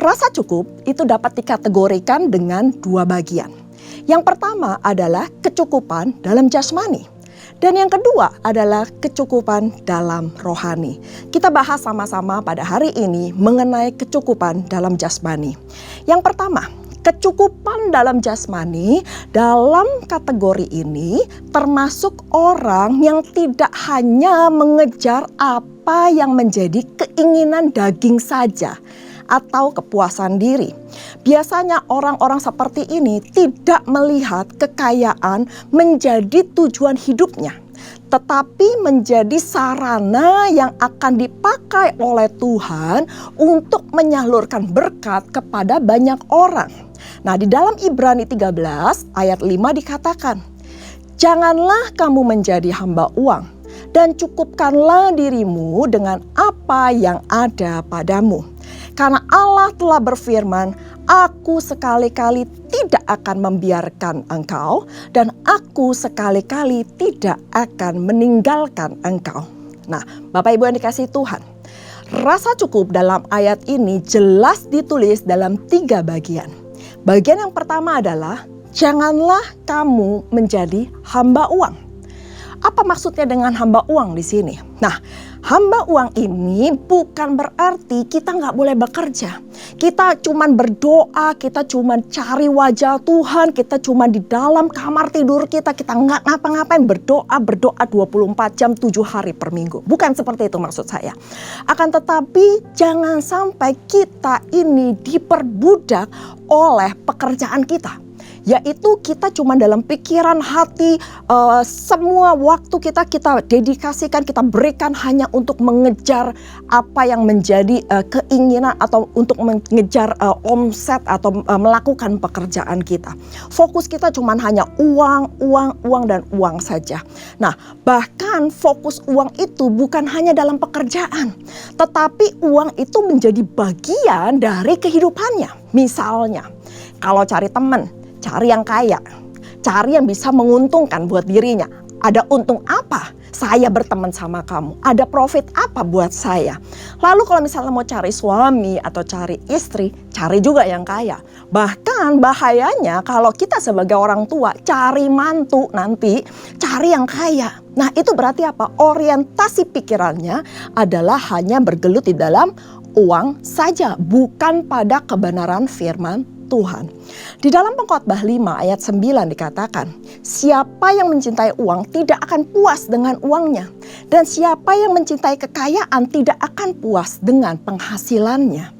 rasa cukup itu dapat dikategorikan dengan dua bagian. Yang pertama adalah kecukupan dalam jasmani. Dan yang kedua adalah kecukupan dalam rohani. Kita bahas sama-sama pada hari ini mengenai kecukupan dalam jasmani. Yang pertama, Kecukupan dalam jasmani dalam kategori ini termasuk orang yang tidak hanya mengejar apa yang menjadi keinginan daging saja atau kepuasan diri. Biasanya orang-orang seperti ini tidak melihat kekayaan menjadi tujuan hidupnya, tetapi menjadi sarana yang akan dipakai oleh Tuhan untuk menyalurkan berkat kepada banyak orang. Nah, di dalam Ibrani 13 ayat 5 dikatakan, "Janganlah kamu menjadi hamba uang dan cukupkanlah dirimu dengan apa yang ada padamu. Karena Allah telah berfirman, Aku sekali-kali tidak akan membiarkan engkau dan aku sekali-kali tidak akan meninggalkan engkau." Nah, Bapak Ibu yang dikasihi Tuhan, rasa cukup dalam ayat ini jelas ditulis dalam 3 bagian. Bagian yang pertama adalah, janganlah kamu menjadi hamba uang. Apa maksudnya dengan hamba uang di sini? Nah, hamba uang ini bukan berarti kita nggak boleh bekerja. Kita cuman berdoa, kita cuman cari wajah Tuhan, kita cuman di dalam kamar tidur kita nggak ngapa-ngapain, berdoa 24 jam 7 hari per minggu. Bukan seperti itu maksud saya. Akan tetapi jangan sampai kita ini diperbudak oleh pekerjaan kita. Yaitu kita cuma dalam pikiran hati, semua waktu kita dedikasikan, kita berikan hanya untuk mengejar apa yang menjadi keinginan atau untuk mengejar omset atau melakukan pekerjaan kita. Fokus kita cuma hanya uang dan uang saja. Nah, bahkan fokus uang itu bukan hanya dalam pekerjaan, tetapi uang itu menjadi bagian dari kehidupannya. Misalnya, kalau cari teman, cari yang kaya, cari yang bisa menguntungkan buat dirinya. Ada untung apa saya berteman sama kamu? Ada profit apa buat saya? Lalu kalau misalnya mau cari suami atau cari istri, cari juga yang kaya. Bahkan bahayanya kalau kita sebagai orang tua cari mantu nanti, cari yang kaya. Nah, itu berarti apa? Orientasi pikirannya adalah hanya bergelut di dalam uang saja, bukan pada kebenaran firman Tuhan. Di dalam Pengkhotbah 5 ayat 9 dikatakan, siapa yang mencintai uang tidak akan puas dengan uangnya, dan siapa yang mencintai kekayaan tidak akan puas dengan penghasilannya.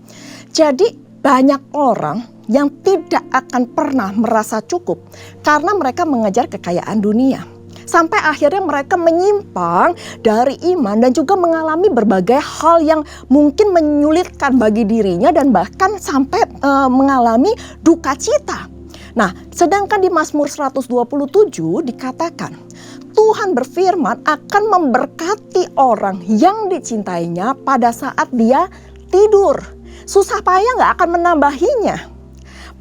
Jadi banyak orang yang tidak akan pernah merasa cukup karena mereka mengejar kekayaan dunia. Sampai akhirnya mereka menyimpang dari iman dan juga mengalami berbagai hal yang mungkin menyulitkan bagi dirinya dan bahkan sampai mengalami duka cita. Nah, sedangkan di Mazmur 127 dikatakan, Tuhan berfirman akan memberkati orang yang dicintainya pada saat dia tidur. Susah payah gak akan menambahinya.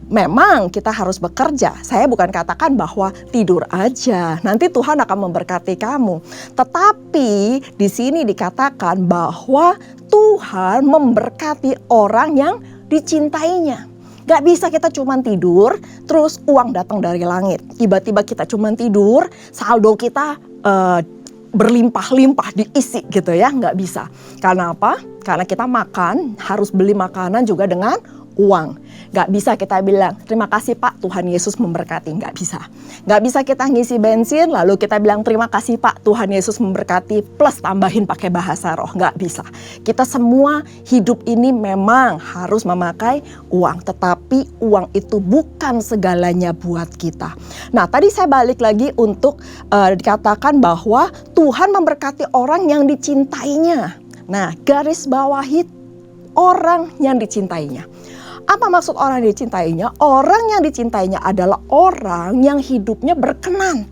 Memang kita harus bekerja. Saya bukan katakan bahwa tidur aja, nanti Tuhan akan memberkati kamu. Tetapi di sini dikatakan bahwa Tuhan memberkati orang yang dicintainya. Gak bisa kita cuma tidur, terus uang datang dari langit. Tiba-tiba kita cuma tidur, saldo kita berlimpah-limpah diisi gitu ya, gak bisa. Karena apa? Karena kita makan, harus beli makanan juga dengan uang. Gak bisa kita bilang, terima kasih Pak, Tuhan Yesus memberkati. Gak bisa. Gak bisa kita ngisi bensin, lalu kita bilang terima kasih Pak, Tuhan Yesus memberkati, plus tambahin pakai bahasa roh. Gak bisa. Kita semua hidup ini memang harus memakai uang. Tetapi uang itu bukan segalanya buat kita. Nah, tadi saya balik lagi untuk dikatakan bahwa Tuhan memberkati orang yang dicintainya. Nah, garis bawahi orang yang dicintainya. Apa maksud orang yang dicintainya? Orang yang dicintainya adalah orang yang hidupnya berkenan.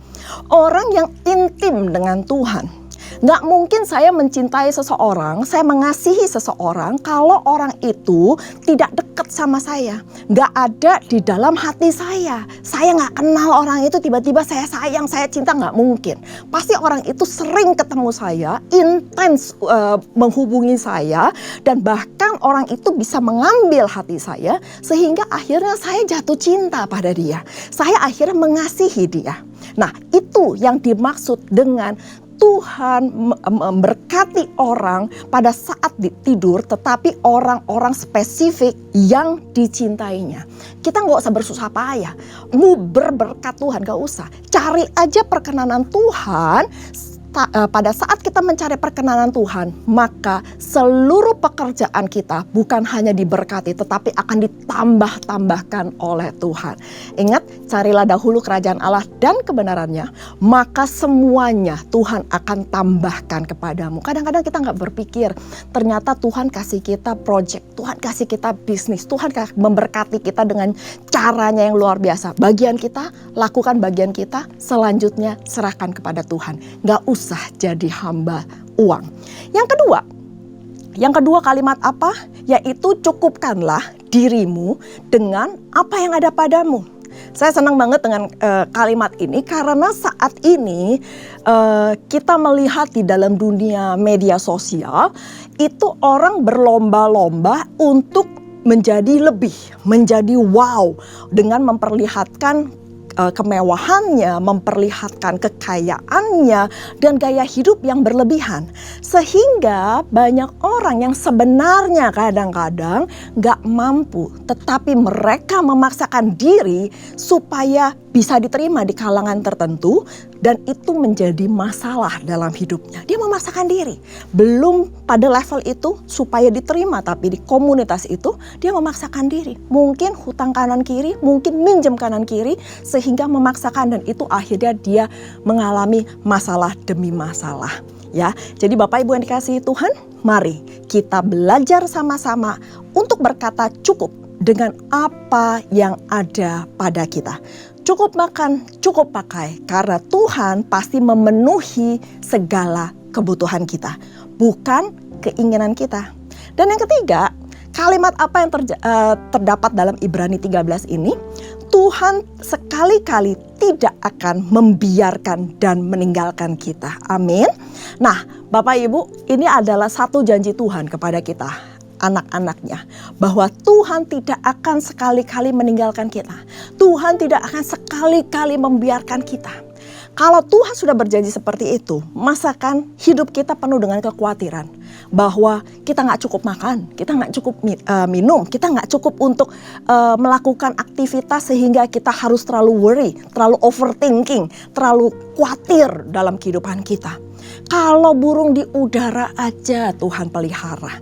Orang yang intim dengan Tuhan. Gak mungkin saya mencintai seseorang, saya mengasihi seseorang kalau orang itu tidak dekat sama saya. Gak ada di dalam hati saya. Saya gak kenal orang itu, tiba-tiba saya sayang, saya cinta, gak mungkin. Pasti orang itu sering ketemu saya, intens menghubungi saya, dan bahkan orang itu bisa mengambil hati saya, sehingga akhirnya saya jatuh cinta pada dia. Saya akhirnya mengasihi dia. Nah, itu yang dimaksud dengan Tuhan memberkati orang pada saat tidur, tetapi orang-orang spesifik yang dicintainya. Kita nggak usah bersusah payah, mau berberkat Tuhan gak usah. Cari aja perkenanan Tuhan. Pada saat kita mencari perkenanan Tuhan, maka seluruh pekerjaan kita bukan hanya diberkati, tetapi akan ditambah-tambahkan oleh Tuhan. Ingat, carilah dahulu kerajaan Allah dan kebenarannya, maka semuanya Tuhan akan tambahkan kepadamu. Kadang-kadang kita nggak berpikir, ternyata Tuhan kasih kita project, Tuhan kasih kita bisnis, Tuhan memberkati kita dengan caranya yang luar biasa. Bagian kita, lakukan bagian kita, selanjutnya serahkan kepada Tuhan. Nggak usah jadi hamba uang. Yang kedua kalimat apa? Yaitu cukupkanlah dirimu dengan apa yang ada padamu. Saya senang banget dengan kalimat ini karena saat ini kita melihat di dalam dunia media sosial itu orang berlomba-lomba untuk menjadi lebih, menjadi wow dengan memperlihatkan kemewahannya, memperlihatkan kekayaannya dan gaya hidup yang berlebihan. Sehingga banyak orang yang sebenarnya kadang-kadang gak mampu, tetapi mereka memaksakan diri supaya bisa diterima di kalangan tertentu dan itu menjadi masalah dalam hidupnya. Dia memaksakan diri, belum pada level itu supaya diterima, tapi di komunitas itu dia memaksakan diri. Mungkin hutang kanan kiri, mungkin minjem kanan kiri, sehingga memaksakan dan itu akhirnya dia mengalami masalah demi masalah. Ya, jadi Bapak Ibu yang dikasihi Tuhan, mari kita belajar sama-sama untuk berkata cukup dengan apa yang ada pada kita. Cukup makan, cukup pakai, karena Tuhan pasti memenuhi segala kebutuhan kita, bukan keinginan kita. Dan yang ketiga, kalimat apa yang terdapat dalam Ibrani 13 ini, Tuhan sekali-kali tidak akan membiarkan dan meninggalkan kita. Amin. Nah, Bapak Ibu, ini adalah satu janji Tuhan kepada kita, anak-anaknya, bahwa Tuhan tidak akan sekali-kali meninggalkan kita. Tuhan tidak akan sekali-kali membiarkan kita. Kalau Tuhan sudah berjanji seperti itu, masakan hidup kita penuh dengan kekhawatiran bahwa kita nggak cukup makan, kita nggak cukup minum, kita nggak cukup untuk melakukan aktivitas sehingga kita harus terlalu worry, terlalu overthinking, terlalu khawatir dalam kehidupan kita. Kalau burung di udara aja Tuhan pelihara,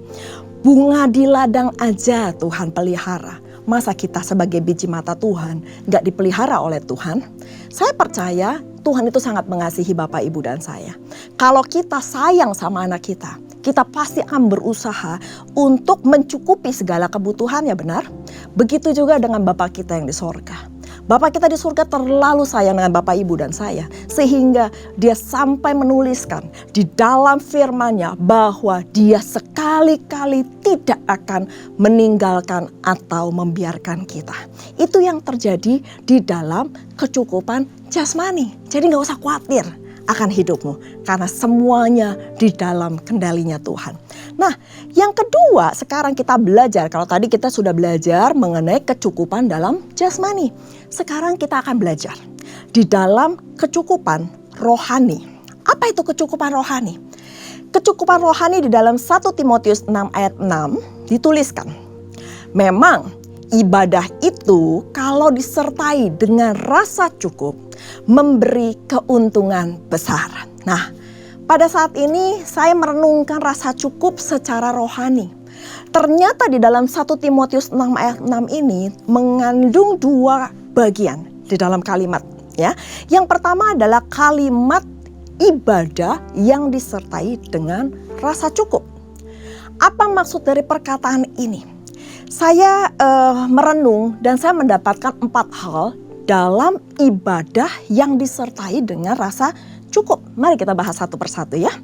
bunga di ladang aja Tuhan pelihara. Masa kita sebagai biji mata Tuhan gak dipelihara oleh Tuhan? Saya percaya Tuhan itu sangat mengasihi Bapak, Ibu, dan saya. Kalau kita sayang sama anak kita, kita pasti akan berusaha untuk mencukupi segala kebutuhannya, benar? Begitu juga dengan Bapak kita yang di sorga. Bapak kita di surga terlalu sayang dengan Bapak, Ibu, dan saya. Sehingga dia sampai menuliskan di dalam firman-Nya bahwa dia sekali-kali tidak akan meninggalkan atau membiarkan kita. Itu yang terjadi di dalam kecukupan jasmani. Jadi gak usah khawatir akan hidupmu. Karena semuanya di dalam kendalinya Tuhan. Nah, yang kedua sekarang kita belajar. Kalau tadi kita sudah belajar mengenai kecukupan dalam jasmani. Sekarang kita akan belajar di dalam kecukupan rohani. Apa itu kecukupan rohani? Kecukupan rohani di dalam 1 Timotius 6 ayat 6 dituliskan. Memang ibadah itu kalau disertai dengan rasa cukup memberi keuntungan besar. Nah, pada saat ini saya merenungkan rasa cukup secara rohani. Ternyata di dalam 1 Timotius 6 ayat 6 ini mengandung dua bagian di dalam kalimat. Ya. Yang pertama adalah kalimat ibadah yang disertai dengan rasa cukup. Apa maksud dari perkataan ini? Saya merenung dan saya mendapatkan 4 hal dalam ibadah yang disertai dengan rasa cukup. Mari kita bahas satu persatu ya.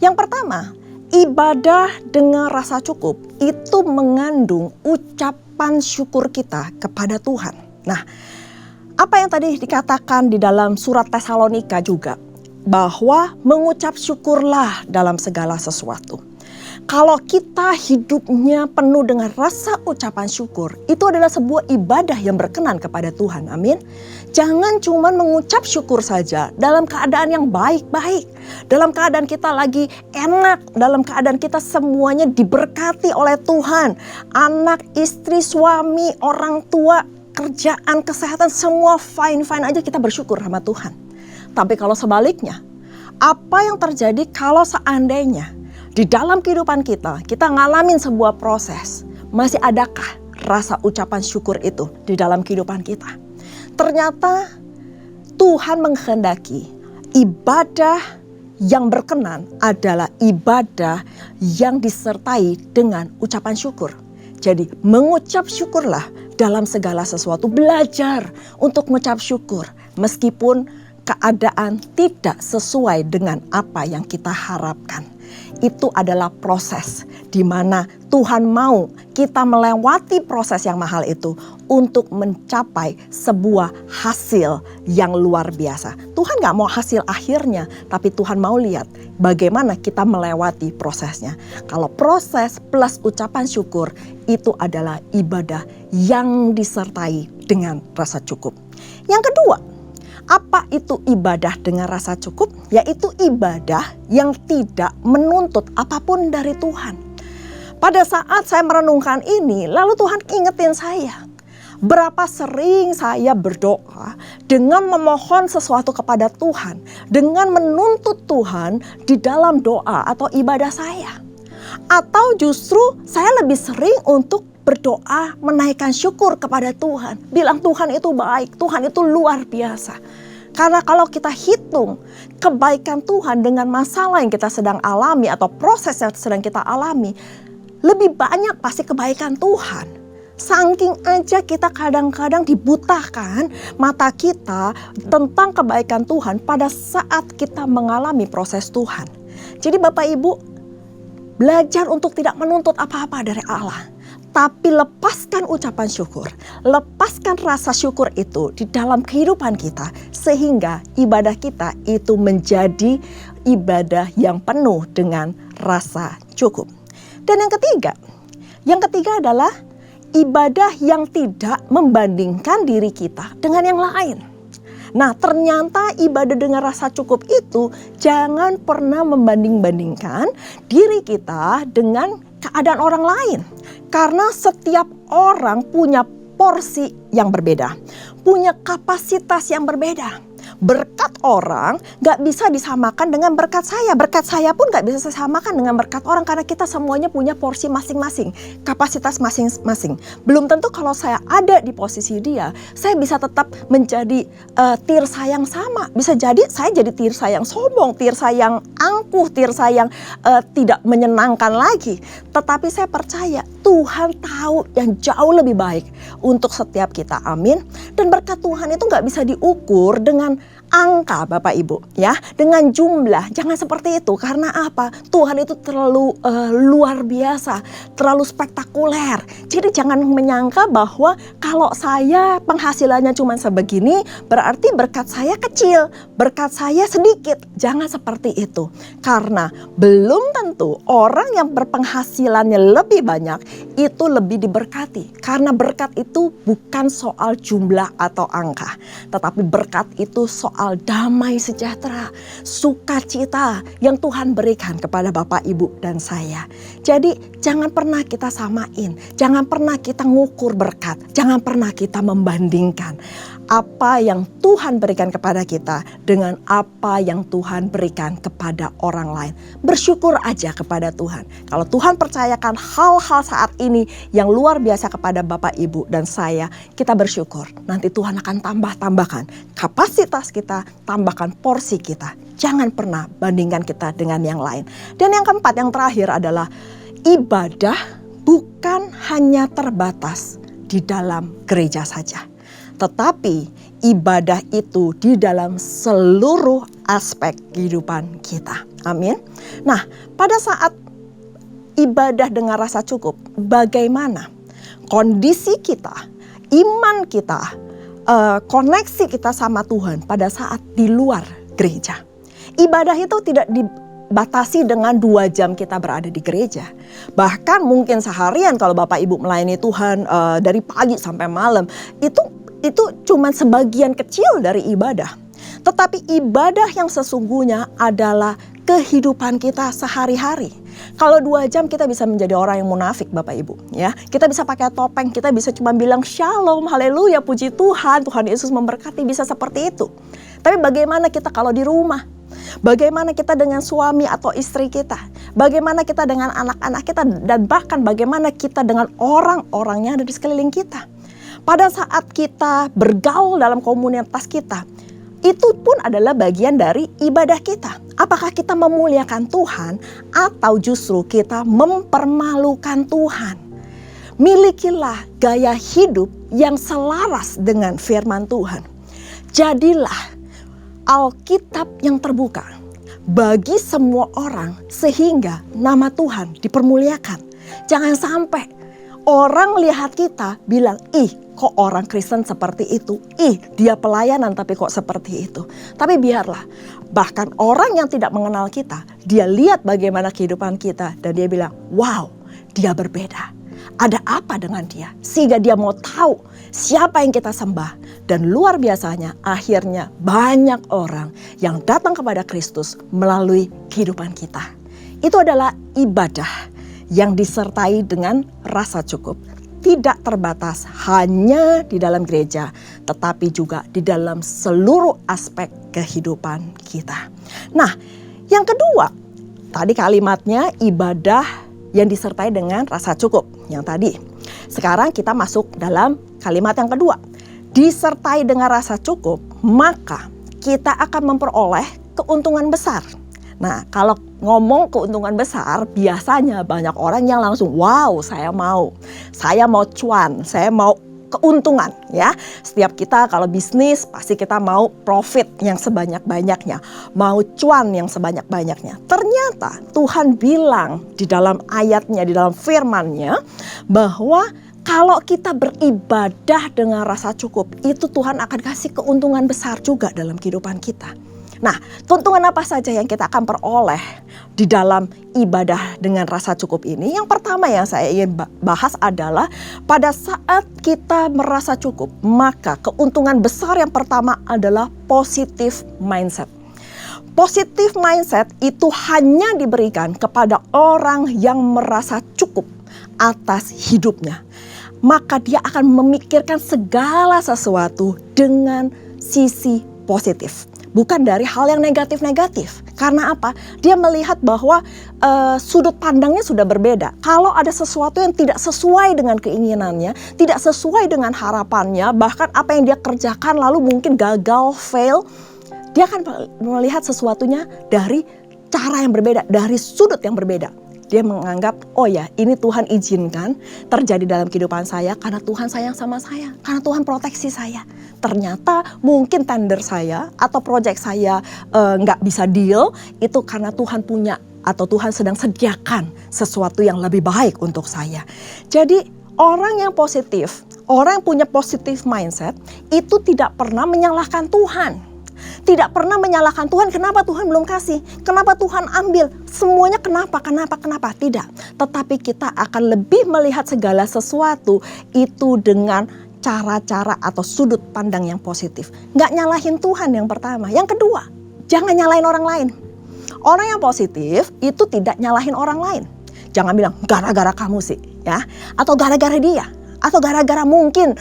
Yang pertama, ibadah dengan rasa cukup itu mengandung ucapan syukur kita kepada Tuhan. Nah, apa yang tadi dikatakan di dalam surat Tesalonika juga, bahwa mengucap syukurlah dalam segala sesuatu. Kalau kita hidupnya penuh dengan rasa ucapan syukur, itu adalah sebuah ibadah yang berkenan kepada Tuhan. Amin. Jangan cuma mengucap syukur saja dalam keadaan yang baik-baik. Dalam keadaan kita lagi enak, dalam keadaan kita semuanya diberkati oleh Tuhan. Anak, istri, suami, orang tua, kerjaan, kesehatan, semua fine-fine aja, kita bersyukur sama Tuhan. Tapi kalau sebaliknya, apa yang terjadi kalau seandainya di dalam kehidupan kita ngalamin sebuah proses, masih adakah rasa ucapan syukur itu di dalam kehidupan kita? Ternyata Tuhan menghendaki ibadah yang berkenan adalah ibadah yang disertai dengan ucapan syukur. Jadi mengucap syukurlah dalam segala sesuatu. Belajar untuk mengucap syukur meskipun keadaan tidak sesuai dengan apa yang kita harapkan. Itu adalah proses di mana Tuhan mau kita melewati proses yang mahal itu untuk mencapai sebuah hasil yang luar biasa. Tuhan gak mau hasil akhirnya, tapi Tuhan mau lihat bagaimana kita melewati prosesnya. Kalau proses plus ucapan syukur itu adalah ibadah yang disertai dengan rasa cukup. Yang kedua, apa itu ibadah dengan rasa cukup? Yaitu ibadah yang tidak menuntut apapun dari Tuhan. Pada saat saya merenungkan ini, lalu Tuhan ingetin saya. Berapa sering saya berdoa dengan memohon sesuatu kepada Tuhan. Dengan menuntut Tuhan di dalam doa atau ibadah saya. Atau justru saya lebih sering untuk berdoa menaikkan syukur kepada Tuhan. Bilang Tuhan itu baik, Tuhan itu luar biasa. Karena kalau kita hitung kebaikan Tuhan dengan masalah yang kita sedang alami atau proses yang sedang kita alami, lebih banyak pasti kebaikan Tuhan. Saking aja kita kadang-kadang dibutakan mata kita tentang kebaikan Tuhan pada saat kita mengalami proses Tuhan. Jadi Bapak Ibu, belajar untuk tidak menuntut apa-apa dari Allah. Tapi lepaskan ucapan syukur, lepaskan rasa syukur itu di dalam kehidupan kita. Sehingga ibadah kita itu menjadi ibadah yang penuh dengan rasa cukup. Dan yang ketiga adalah ibadah yang tidak membandingkan diri kita dengan yang lain. Nah, ternyata ibadah dengan rasa cukup itu jangan pernah membanding-bandingkan diri kita dengan keadaan orang lain. Karena setiap orang punya porsi yang berbeda, punya kapasitas yang berbeda. Berkat orang gak bisa disamakan dengan berkat saya. Berkat saya pun gak bisa disamakan dengan berkat orang. Karena kita semuanya punya porsi masing-masing. Kapasitas masing-masing. Belum tentu kalau saya ada di posisi dia, saya bisa tetap menjadi tir sayang sama. Bisa jadi saya jadi tir sayang sombong, tir sayang angkuh, tir sayang tidak menyenangkan lagi. Tetapi saya percaya Tuhan tahu yang jauh lebih baik untuk setiap kita. Amin. Dan berkat Tuhan itu gak bisa diukur dengan angka Bapak Ibu ya, dengan jumlah. Jangan seperti itu. Karena apa? Tuhan itu terlalu luar biasa, terlalu spektakuler. Jadi jangan menyangka bahwa kalau saya penghasilannya cuma sebegini berarti berkat saya kecil, berkat saya sedikit. Jangan seperti itu. Karena belum tentu orang yang berpenghasilannya lebih banyak itu lebih diberkati. Karena berkat itu bukan soal jumlah atau angka, tetapi berkat itu soal damai sejahtera, sukacita yang Tuhan berikan kepada Bapak, Ibu, dan saya. Jadi jangan pernah kita samain, jangan pernah kita ngukur berkat, jangan pernah kita membandingkan apa yang Tuhan berikan kepada kita dengan apa yang Tuhan berikan kepada orang lain. Bersyukur aja kepada Tuhan. Kalau Tuhan percayakan hal-hal saat ini yang luar biasa kepada Bapak, Ibu, dan saya, kita bersyukur. Nanti Tuhan akan tambahkan kapasitas kita, tambahkan porsi kita. Jangan pernah bandingkan kita dengan yang lain. Dan yang keempat, yang terakhir adalah ibadah bukan hanya terbatas di dalam gereja saja. Tetapi ibadah itu di dalam seluruh aspek kehidupan kita. Amin. Nah, pada saat ibadah dengan rasa cukup, bagaimana kondisi kita, iman kita, koneksi kita sama Tuhan pada saat di luar gereja. Ibadah itu tidak dibatasi dengan 2 jam kita berada di gereja. Bahkan mungkin seharian kalau Bapak Ibu melayani Tuhan dari pagi sampai malam, itu cuma sebagian kecil dari ibadah. Tetapi ibadah yang sesungguhnya adalah kehidupan kita sehari-hari. Kalau 2 jam kita bisa menjadi orang yang munafik Bapak Ibu ya. Kita bisa pakai topeng, kita bisa cuma bilang shalom, haleluya, puji Tuhan, Tuhan Yesus memberkati, bisa seperti itu. Tapi bagaimana kita kalau di rumah? Bagaimana kita dengan suami atau istri kita? Bagaimana kita dengan anak-anak kita? Dan bahkan bagaimana kita dengan orang-orang yang ada di sekeliling kita? Pada saat kita bergaul dalam komunitas kita, itu pun adalah bagian dari ibadah kita. Apakah kita memuliakan Tuhan atau justru kita mempermalukan Tuhan? Milikilah gaya hidup yang selaras dengan firman Tuhan. Jadilah Alkitab yang terbuka bagi semua orang sehingga nama Tuhan dipermuliakan. Jangan sampai orang lihat kita bilang, ih kok orang Kristen seperti itu, ih dia pelayanan tapi kok seperti itu. Tapi biarlah bahkan orang yang tidak mengenal kita, dia lihat bagaimana kehidupan kita dan dia bilang, wow dia berbeda. Ada apa dengan dia? Sehingga dia mau tahu siapa yang kita sembah. Dan luar biasanya akhirnya banyak orang yang datang kepada Kristus melalui kehidupan kita. Itu adalah ibadah yang disertai dengan rasa cukup. Tidak terbatas hanya di dalam gereja, tetapi juga di dalam seluruh aspek kehidupan kita. Nah, yang kedua, tadi kalimatnya ibadah yang disertai dengan rasa cukup. Yang tadi, sekarang kita masuk dalam kalimat yang kedua. Disertai dengan rasa cukup, maka kita akan memperoleh keuntungan besar. Nah, kalau ngomong keuntungan besar, biasanya banyak orang yang langsung, wow, saya mau cuan, saya mau keuntungan ya. Setiap kita kalau bisnis pasti kita mau profit yang sebanyak-banyaknya, mau cuan yang sebanyak-banyaknya. Ternyata Tuhan bilang di dalam ayatnya, di dalam firman-Nya bahwa kalau kita beribadah dengan rasa cukup, itu Tuhan akan kasih keuntungan besar juga dalam kehidupan kita. Nah, keuntungan apa saja yang kita akan peroleh di dalam ibadah dengan rasa cukup ini? Yang pertama yang saya ingin bahas adalah pada saat kita merasa cukup, maka keuntungan besar yang pertama adalah positive mindset. Positive mindset itu hanya diberikan kepada orang yang merasa cukup atas hidupnya. Maka dia akan memikirkan segala sesuatu dengan sisi positif. Bukan dari hal yang negatif-negatif. Karena apa? Dia melihat bahwa sudut pandangnya sudah berbeda. Kalau ada sesuatu yang tidak sesuai dengan keinginannya, tidak sesuai dengan harapannya, bahkan apa yang dia kerjakan lalu mungkin gagal, fail, dia akan melihat sesuatunya dari cara yang berbeda, dari sudut yang berbeda. Dia menganggap, oh ya ini Tuhan izinkan terjadi dalam kehidupan saya karena Tuhan sayang sama saya. Karena Tuhan proteksi saya. Ternyata mungkin tender saya atau proyek saya nggak bisa deal. Itu karena Tuhan punya atau Tuhan sedang sediakan sesuatu yang lebih baik untuk saya. Jadi orang yang positif, orang yang punya positive mindset itu tidak pernah menyalahkan Tuhan. Tidak pernah menyalahkan Tuhan, kenapa Tuhan belum kasih? Kenapa Tuhan ambil? Semuanya kenapa? Tidak. Tetapi kita akan lebih melihat segala sesuatu itu dengan cara-cara atau sudut pandang yang positif. Nggak nyalahin Tuhan yang pertama. Yang kedua, jangan nyalahin orang lain. Orang yang positif itu tidak nyalahin orang lain. Jangan bilang gara-gara kamu sih, ya, atau gara-gara dia. Atau gara-gara mungkin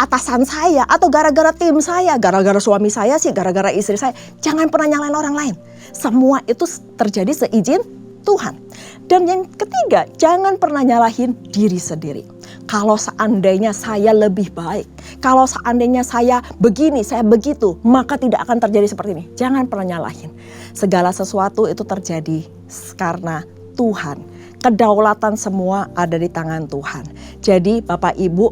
atasan saya, atau gara-gara tim saya, gara-gara suami saya sih, gara-gara istri saya. Jangan pernah nyalain orang lain. Semua itu terjadi seizin Tuhan. Dan yang ketiga, jangan pernah nyalahin diri sendiri. Kalau seandainya saya lebih baik, kalau seandainya saya begini, saya begitu, maka tidak akan terjadi seperti ini. Jangan pernah nyalahin. Segala sesuatu itu terjadi karena Tuhan. Kedaulatan semua ada di tangan Tuhan. Jadi Bapak Ibu,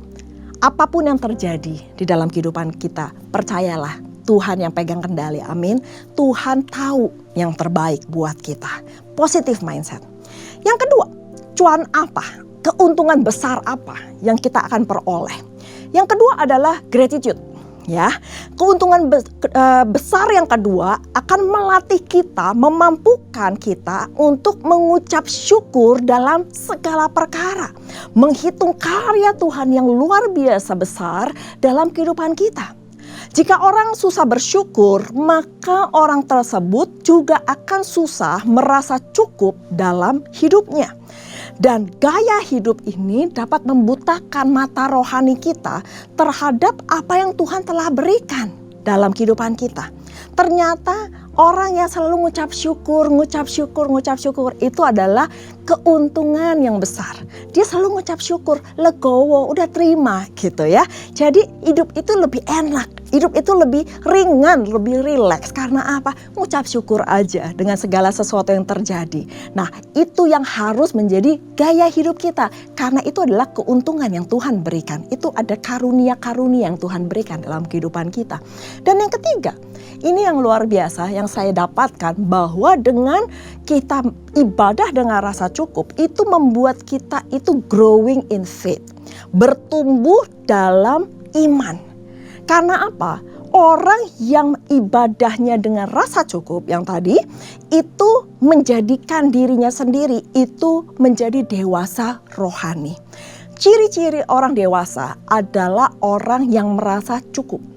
apapun yang terjadi di dalam kehidupan kita, percayalah Tuhan yang pegang kendali, amin. Tuhan tahu yang terbaik buat kita. Positive mindset. Yang kedua, cuan apa? Keuntungan besar apa yang kita akan peroleh? Yang kedua adalah gratitude. Ya, keuntungan besar yang kedua akan melatih kita, memampukan kita untuk mengucap syukur dalam segala perkara. Menghitung karya Tuhan yang luar biasa besar dalam kehidupan kita. Jika orang susah bersyukur, maka orang tersebut juga akan susah merasa cukup dalam hidupnya. Dan gaya hidup ini dapat membutakan mata rohani kita terhadap apa yang Tuhan telah berikan dalam kehidupan kita. Ternyata orang yang selalu ngucap syukur itu adalah keuntungan yang besar. Dia selalu ngucap syukur, legowo, udah terima gitu ya. Jadi hidup itu lebih enak, hidup itu lebih ringan, lebih rileks. Karena apa? Ngucap syukur aja dengan segala sesuatu yang terjadi. Nah, itu yang harus menjadi gaya hidup kita. Karena itu adalah keuntungan yang Tuhan berikan. Itu ada karunia-karunia yang Tuhan berikan dalam kehidupan kita. Dan yang ketiga, ini yang luar biasa yang saya dapatkan, bahwa dengan kita ibadah dengan rasa cukup itu membuat kita itu growing in faith, bertumbuh dalam iman. Karena apa? Orang yang ibadahnya dengan rasa cukup yang tadi itu menjadikan dirinya sendiri itu menjadi dewasa rohani. Ciri-ciri orang dewasa adalah orang yang merasa cukup.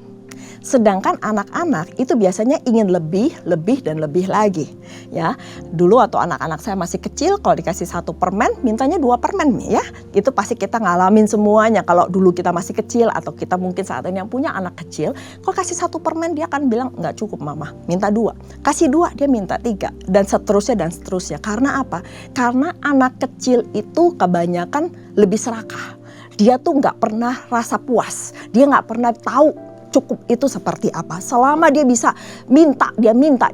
Sedangkan anak-anak itu biasanya ingin lebih dan lebih lagi. Ya, dulu waktu anak-anak saya masih kecil, kalau dikasih 1 permen, mintanya 2 permen ya. Itu pasti kita ngalamin semuanya. Kalau dulu kita masih kecil atau kita mungkin saat ini yang punya anak kecil, kalau kasih 1 permen dia akan bilang nggak cukup mama, minta 2. Kasih 2 dia minta 3 dan seterusnya. Karena apa? Karena anak kecil itu kebanyakan lebih serakah. Dia tuh nggak pernah rasa puas. Dia nggak pernah tahu cukup itu seperti apa. Selama dia bisa minta, dia minta,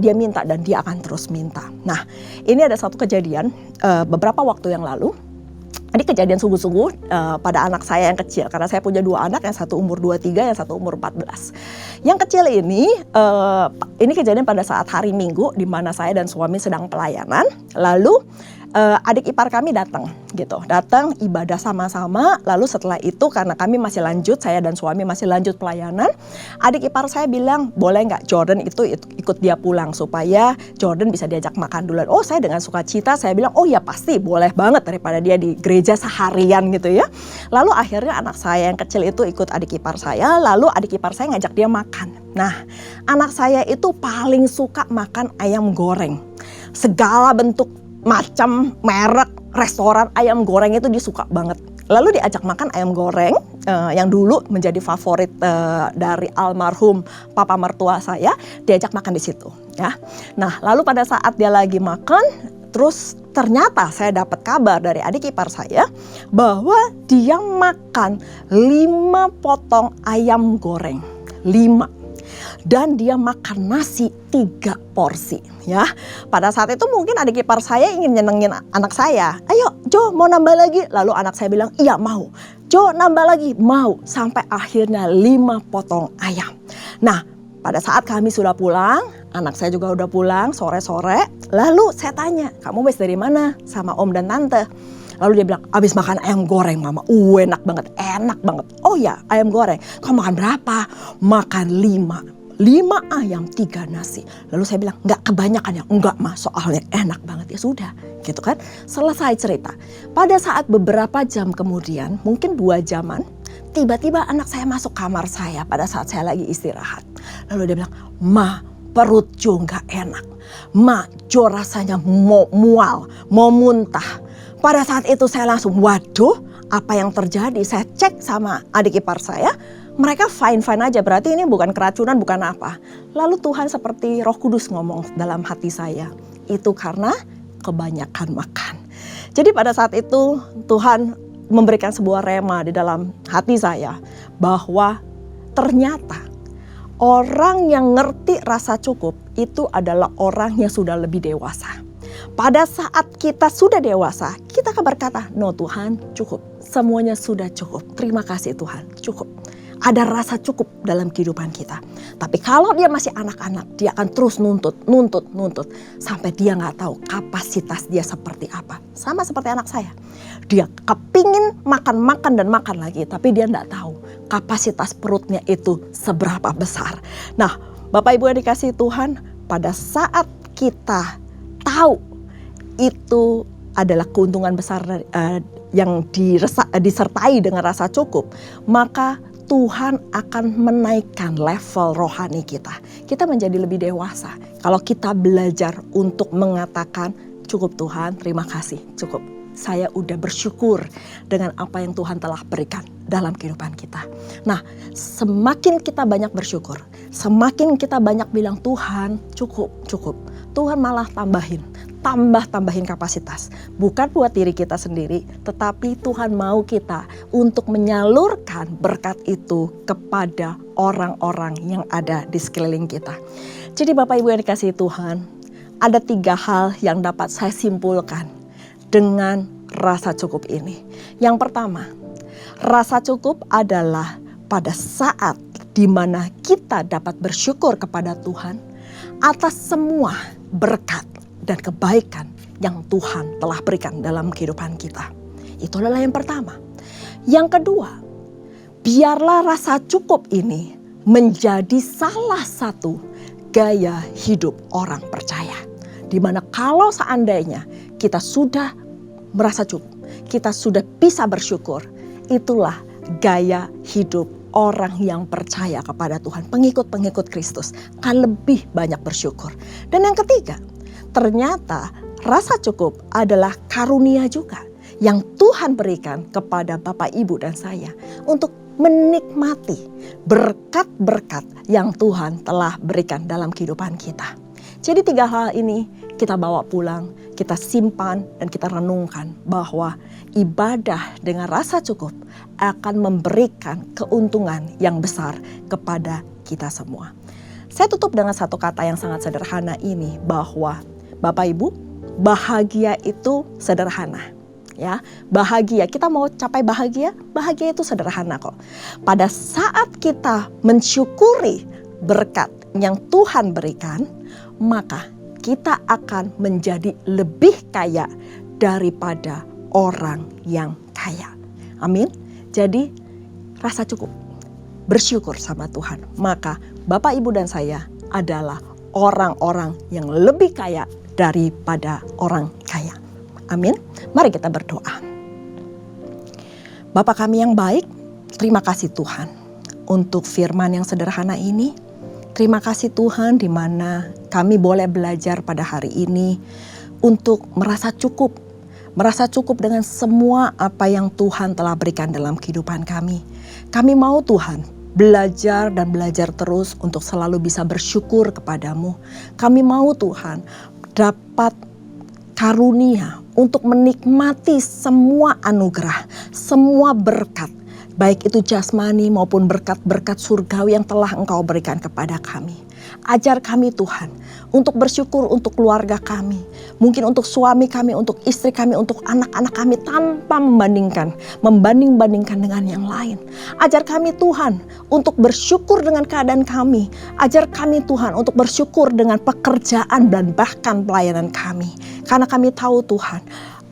dan dia akan terus minta. Nah, ini ada satu kejadian beberapa waktu yang lalu. Ini kejadian sungguh-sungguh pada anak saya yang kecil. Karena saya punya 2 anak, yang satu umur 23, yang satu umur 14. Yang kecil ini kejadian pada saat hari Minggu, di mana saya dan suami sedang pelayanan. Lalu adik ipar kami datang ibadah sama-sama. Lalu setelah itu karena kami masih lanjut, saya dan suami masih lanjut pelayanan, adik ipar saya bilang boleh nggak Jordan itu ikut dia pulang supaya Jordan bisa diajak makan duluan. Oh, saya dengan sukacita, saya bilang oh ya pasti boleh banget daripada dia di gereja seharian gitu ya. Lalu akhirnya anak saya yang kecil itu ikut adik ipar saya, lalu adik ipar saya ngajak dia makan. Nah, anak saya itu paling suka makan ayam goreng. Segala bentuk macam merek restoran ayam goreng itu dia suka banget. Lalu diajak makan ayam goreng yang dulu menjadi favorit dari almarhum papa mertua saya, diajak makan di situ ya. Nah, lalu pada saat dia lagi makan, terus ternyata saya dapat kabar dari adik ipar saya bahwa dia makan 5 potong ayam goreng. 5. Dan dia makan nasi 3 porsi ya. Pada saat itu mungkin adik ipar saya ingin nyenengin anak saya. Ayo Jo, mau nambah lagi? Lalu anak saya bilang iya mau. Jo, nambah lagi? Mau. Sampai akhirnya 5 potong ayam. Nah, pada saat kami sudah pulang, anak saya juga udah pulang sore-sore. Lalu saya tanya, kamu habis dari mana? Sama om dan tante. Lalu dia bilang, habis makan ayam goreng mama. Enak banget. Oh ya, ayam goreng. Kamu makan berapa? Makan 5 ayam 3 nasi. Lalu saya bilang, nggak kebanyakan ya? Enggak ma, soalnya enak banget. Ya sudah, gitu kan. Selesai cerita. Pada saat beberapa jam kemudian, mungkin 2 jaman, tiba-tiba anak saya masuk kamar saya pada saat saya lagi istirahat. Lalu dia bilang, ma, perut Jo nggak enak. Ma, Jo rasanya mau mual, mau muntah. Pada saat itu saya langsung, waduh, apa yang terjadi? Saya cek sama adik ipar saya, mereka fine-fine aja, berarti ini bukan keracunan, bukan apa. Lalu Tuhan seperti Roh Kudus ngomong dalam hati saya, itu karena kebanyakan makan. Jadi pada saat itu Tuhan memberikan sebuah rema di dalam hati saya, bahwa ternyata orang yang ngerti rasa cukup itu adalah orang yang sudah lebih dewasa. Pada saat kita sudah dewasa, kita akan berkata, no Tuhan cukup, semuanya sudah cukup, terima kasih Tuhan cukup. ada rasa cukup dalam kehidupan kita. Tapi kalau dia masih anak-anak, dia akan terus nuntut sampai dia nggak tahu kapasitas dia seperti apa. Sama seperti anak saya, dia kepingin makan dan makan lagi, tapi dia nggak tahu kapasitas perutnya itu seberapa besar. Nah, Bapak Ibu yang dikasihi Tuhan, pada saat kita tahu itu adalah keuntungan besar yang disertai dengan rasa cukup, maka Tuhan akan menaikkan level rohani kita. Kita menjadi lebih dewasa kalau kita belajar untuk mengatakan, cukup Tuhan, terima kasih, cukup. Saya udah bersyukur dengan apa yang Tuhan telah berikan dalam kehidupan kita. Nah, semakin kita banyak bersyukur, semakin kita banyak bilang Tuhan cukup. Tuhan malah tambahin kapasitas. Bukan buat diri kita sendiri, tetapi Tuhan mau kita untuk menyalurkan berkat itu kepada orang-orang yang ada di sekeliling kita. Jadi Bapak Ibu yang dikasihi Tuhan, ada 3 hal yang dapat saya simpulkan dengan rasa cukup ini. Yang pertama, rasa cukup adalah pada saat di mana kita dapat bersyukur kepada Tuhan atas semua berkat dan kebaikan yang Tuhan telah berikan dalam kehidupan kita. Itu adalah yang pertama. Yang kedua, biarlah rasa cukup ini menjadi salah satu gaya hidup orang percaya. Di mana kalau seandainya kita sudah merasa cukup, kita sudah bisa bersyukur, itulah gaya hidup orang yang percaya kepada Tuhan. Pengikut-pengikut Kristus akan lebih banyak bersyukur. Dan yang ketiga, ternyata rasa cukup adalah karunia juga yang Tuhan berikan kepada Bapak, Ibu, dan saya untuk menikmati berkat-berkat yang Tuhan telah berikan dalam kehidupan kita. Jadi 3 hal ini kita bawa pulang, kita simpan dan kita renungkan bahwa ibadah dengan rasa cukup akan memberikan keuntungan yang besar kepada kita semua. Saya tutup dengan satu kata yang sangat sederhana ini, bahwa Bapak Ibu, bahagia itu sederhana. Ya, bahagia, kita mau capai bahagia itu sederhana kok. Pada saat kita mensyukuri berkat yang Tuhan berikan, maka kita akan menjadi lebih kaya daripada orang yang kaya. Amin. Jadi rasa cukup, bersyukur sama Tuhan. Maka Bapak, Ibu, dan saya adalah orang-orang yang lebih kaya daripada orang kaya. Amin. Mari kita berdoa. Bapa kami yang baik, terima kasih Tuhan untuk firman yang sederhana ini. Terima kasih Tuhan di mana kami boleh belajar pada hari ini untuk merasa cukup. Merasa cukup dengan semua apa yang Tuhan telah berikan dalam kehidupan kami. Kami mau Tuhan belajar dan belajar terus untuk selalu bisa bersyukur kepadamu. Kami mau Tuhan dapat karunia untuk menikmati semua anugerah, semua berkat, baik itu jasmani maupun berkat-berkat surgawi yang telah Engkau berikan kepada kami. Ajar kami Tuhan untuk bersyukur untuk keluarga kami, mungkin untuk suami kami, untuk istri kami, untuk anak-anak kami tanpa membanding-bandingkan dengan yang lain. Ajar kami Tuhan untuk bersyukur dengan keadaan kami. Ajar kami Tuhan untuk bersyukur dengan pekerjaan dan bahkan pelayanan kami. Karena kami tahu Tuhan,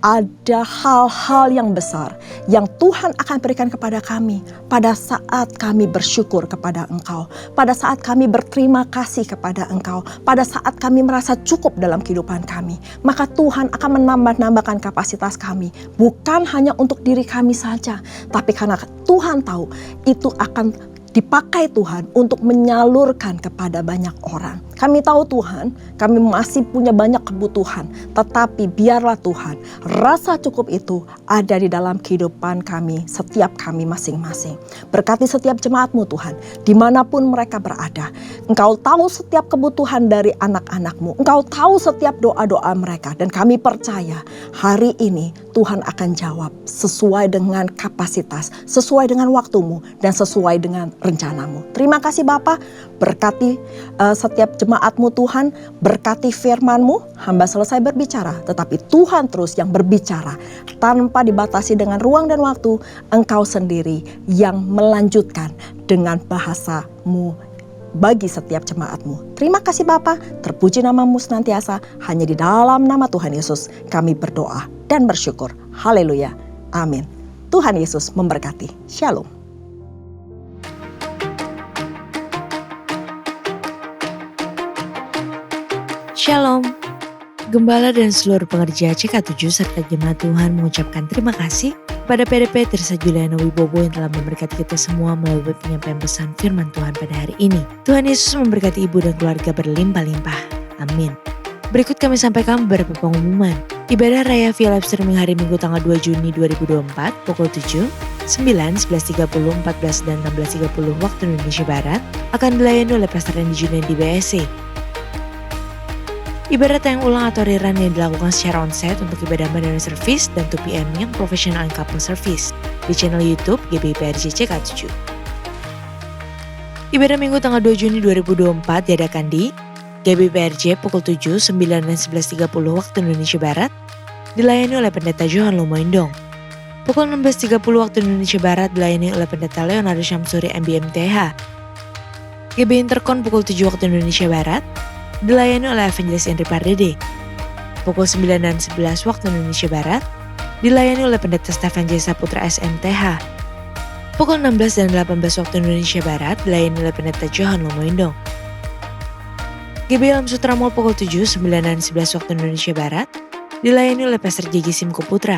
ada hal-hal yang besar yang Tuhan akan berikan kepada kami pada saat kami bersyukur kepada Engkau, pada saat kami berterima kasih kepada Engkau, pada saat kami merasa cukup dalam kehidupan kami. Maka Tuhan akan menambahkan kapasitas kami, bukan hanya untuk diri kami saja, tapi karena Tuhan tahu itu akan dipakai Tuhan untuk menyalurkan kepada banyak orang. Kami tahu Tuhan, kami masih punya banyak kebutuhan, tetapi biarlah Tuhan, rasa cukup itu ada di dalam kehidupan kami, setiap kami masing-masing. Berkati setiap jemaat-Mu Tuhan, dimanapun mereka berada. Engkau tahu setiap kebutuhan dari anak-anak-Mu, Engkau tahu setiap doa-doa mereka, dan kami percaya hari ini Tuhan akan jawab sesuai dengan kapasitas, sesuai dengan waktu-Mu, dan sesuai dengan rencana-Mu. Terima kasih Bapa, berkati setiap jemaat-Mu Tuhan, berkati firman-Mu. Hamba selesai berbicara, tetapi Tuhan terus yang berbicara tanpa dibatasi dengan ruang dan waktu. Engkau sendiri yang melanjutkan dengan bahasamu bagi setiap jemaatmu. Terima kasih Bapa, terpuji namamu senantiasa. Hanya di dalam nama Tuhan Yesus kami berdoa dan bersyukur. Haleluya. Amin. Tuhan Yesus memberkati. Shalom. Shalom. Gembala dan seluruh pengerja CK7 serta jemaat Tuhan mengucapkan terima kasih kepada PDP Tirsa Juliana Wibowo yang telah memberkati kita semua melalui penyampaian pesan firman Tuhan pada hari ini. Tuhan Yesus memberkati ibu dan keluarga berlimpah-limpah. Amin. Berikut kami sampaikan beberapa pengumuman. Ibadah Raya via live streaming hari Minggu tanggal 2 Juni 2024 pukul 7, 9, 11.30, 14, dan 16.30 waktu Indonesia Barat akan dilayani oleh Pastor Randy Junior di BSC. Ibadah tayang ulang atau rerun yang dilakukan secara onsite untuk ibadah Madonna Service dan 2PM yang Professional and Couple Service di channel YouTube GBIPRJ CK7. Ibadah Minggu tanggal 2 Juni 2024 diadakan di GBIPRJ pukul 7, 9, dan 11.30 waktu Indonesia Barat dilayani oleh Pendeta Johan Lumoindong. Pukul 16.30 waktu Indonesia Barat dilayani oleh Pendeta Leonardo Syamsuri MBMTH. GB Intercon pukul 7 waktu Indonesia Barat dilayani oleh Evangelis Henry Pardede. Pukul 9 dan 11 waktu Indonesia Barat dilayani oleh Pendeta Stefan J. Saputra SMTH. Pukul 16 dan 18 waktu Indonesia Barat dilayani oleh Pendeta Johan Lumoindong. GB Alam Sutra Mall pukul 7, 9, dan 11 waktu Indonesia Barat dilayani oleh Pastor JJ Simko Putra.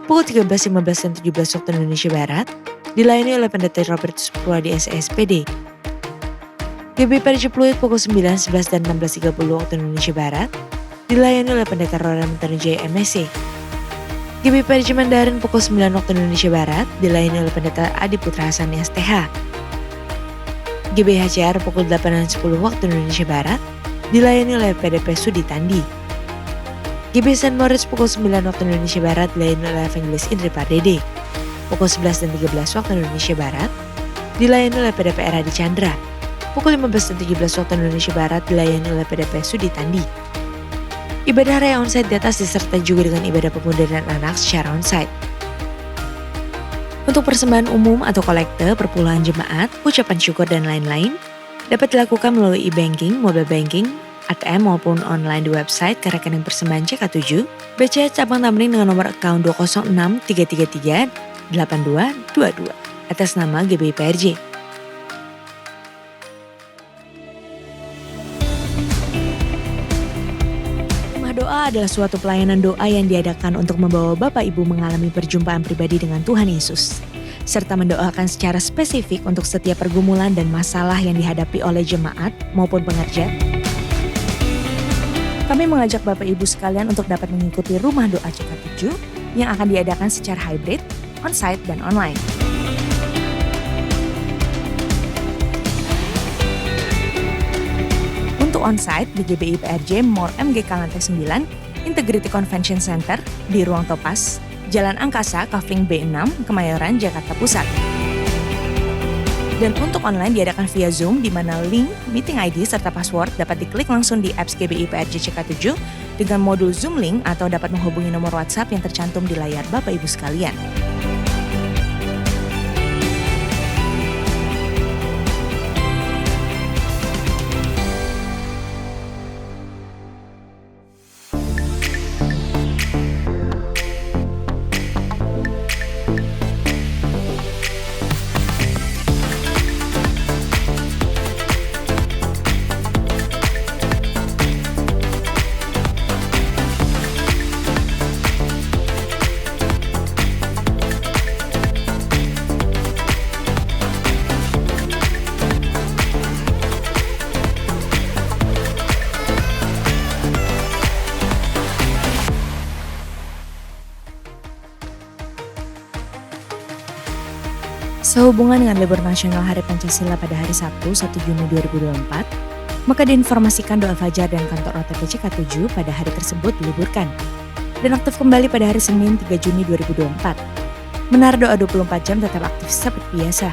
Pukul 13, 15, dan 17 waktu Indonesia Barat dilayani oleh Pendeta Robertus Purwadi SSPD. GBIPRJ Pluit pukul 9, 11, dan 16.30 waktu Indonesia Barat dilayani oleh Pendeta Rora Mentarujaya MSC. GBIPRJ Mandarin pukul 9 waktu Indonesia Barat dilayani oleh Pendeta Adi Putra Hasan STH. GBHCR pukul 8 dan 10 waktu Indonesia Barat dilayani oleh PDP Sudi Tandi. GB St. Moritz pukul 9 waktu Indonesia Barat dilayani oleh Evangelis Indri Pardede. Pukul 11 dan 13 waktu Indonesia Barat dilayani oleh PDP Erhadi Chandra. Pukul 15 dan 17 waktu Indonesia Barat dilayani oleh PDP Sudi Tandi. Ibadah Raya onsite di atas disertai juga dengan ibadah pemuda dan anak secara onsite. Untuk persembahan umum atau kolekte, perpuluhan jemaat, ucapan syukur dan lain-lain dapat dilakukan melalui e-banking, mobile banking, ATM maupun online di website ke rekening persembahan CK7, BCA Cabang Tamrin dengan nomor account 206 333 8222 atas nama GBIPRJ. Doa adalah suatu pelayanan doa yang diadakan untuk membawa Bapak Ibu mengalami perjumpaan pribadi dengan Tuhan Yesus, serta mendoakan secara spesifik untuk setiap pergumulan dan masalah yang dihadapi oleh jemaat maupun pengerja. Kami mengajak Bapak Ibu sekalian untuk dapat mengikuti rumah doa CK7 yang akan diadakan secara hybrid, onsite, dan online. Untuk onsite di GBIPRJ Mall MGK Lantai 9, Integrity Convention Center di Ruang Topas, Jalan Angkasa, Kavling B6, Kemayoran, Jakarta Pusat. Dan untuk online diadakan via Zoom di mana link, meeting ID, serta password dapat diklik langsung di apps GBIPRJ CK7 dengan modul Zoom Link atau dapat menghubungi nomor WhatsApp yang tercantum di layar Bapak Ibu sekalian. Sehubungan dengan libur nasional Hari Pancasila pada hari Sabtu 1 Juni 2024, maka diinformasikan doa fajar dan kantor OTP CK7 pada hari tersebut diliburkan dan aktif kembali pada hari Senin 3 Juni 2024. Menara doa 24 jam tetap aktif seperti biasa.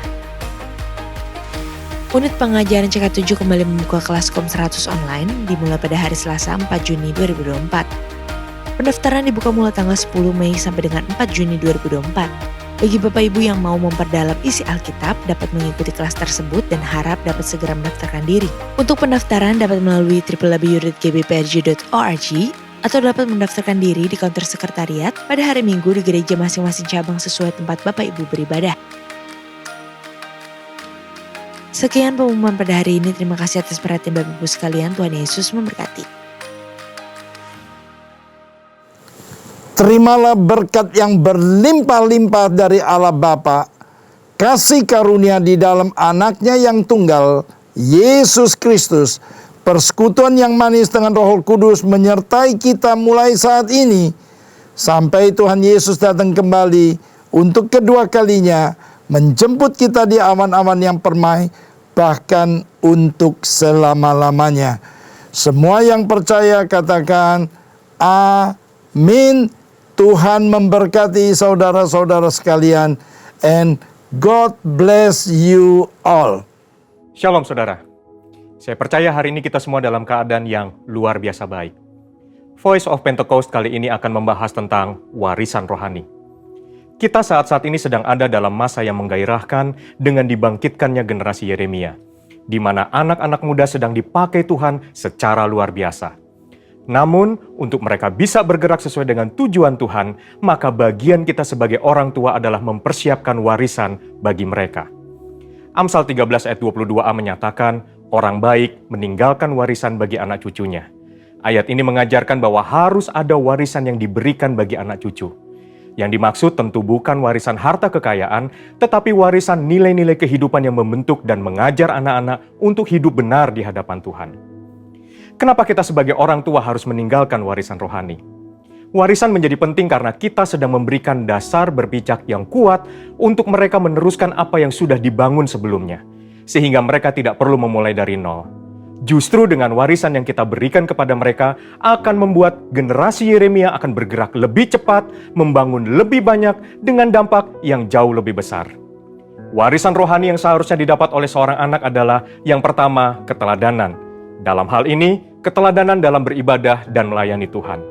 Unit pengajaran CK7 kembali membuka kelas KOM 100 online dimulai pada hari Selasa 4 Juni 2024. Pendaftaran dibuka mulai tanggal 10 Mei sampai dengan 4 Juni 2024. Bagi Bapak Ibu yang mau memperdalam isi Alkitab dapat mengikuti kelas tersebut dan harap dapat segera mendaftarkan diri. Untuk pendaftaran dapat melalui www.gbprj.org atau dapat mendaftarkan diri di counter sekretariat pada hari Minggu di gereja masing-masing cabang sesuai tempat Bapak Ibu beribadah. Sekian pengumuman pada hari ini. Terima kasih atas perhatian Bapak Ibu sekalian. Tuhan Yesus memberkati. Terimalah berkat yang berlimpah-limpah dari Allah Bapa, kasih karunia di dalam anaknya yang tunggal, Yesus Kristus, persekutuan yang manis dengan Roh Kudus menyertai kita mulai saat ini, sampai Tuhan Yesus datang kembali untuk kedua kalinya, menjemput kita di awan-awan yang permai, bahkan untuk selama-lamanya. Semua yang percaya katakan, amin. Tuhan memberkati saudara-saudara sekalian, and God bless you all. Shalom saudara. Saya percaya hari ini kita semua dalam keadaan yang luar biasa baik. Voice of Pentecost kali ini akan membahas tentang warisan rohani. Kita saat-saat ini sedang ada dalam masa yang menggairahkan dengan dibangkitkannya generasi Yeremia, di mana anak-anak muda sedang dipakai Tuhan secara luar biasa. Namun, untuk mereka bisa bergerak sesuai dengan tujuan Tuhan, maka bagian kita sebagai orang tua adalah mempersiapkan warisan bagi mereka. Amsal 13 ayat 22a menyatakan, orang baik meninggalkan warisan bagi anak cucunya. Ayat ini mengajarkan bahwa harus ada warisan yang diberikan bagi anak cucu. Yang dimaksud tentu bukan warisan harta kekayaan, tetapi warisan nilai-nilai kehidupan yang membentuk dan mengajar anak-anak untuk hidup benar di hadapan Tuhan. Kenapa kita sebagai orang tua harus meninggalkan warisan rohani? Warisan menjadi penting karena kita sedang memberikan dasar berpijak yang kuat untuk mereka meneruskan apa yang sudah dibangun sebelumnya, sehingga mereka tidak perlu memulai dari nol. Justru dengan warisan yang kita berikan kepada mereka akan membuat generasi Yeremia akan bergerak lebih cepat, membangun lebih banyak dengan dampak yang jauh lebih besar. Warisan rohani yang seharusnya didapat oleh seorang anak adalah yang pertama, keteladanan. Dalam hal ini, keteladanan dalam beribadah dan melayani Tuhan.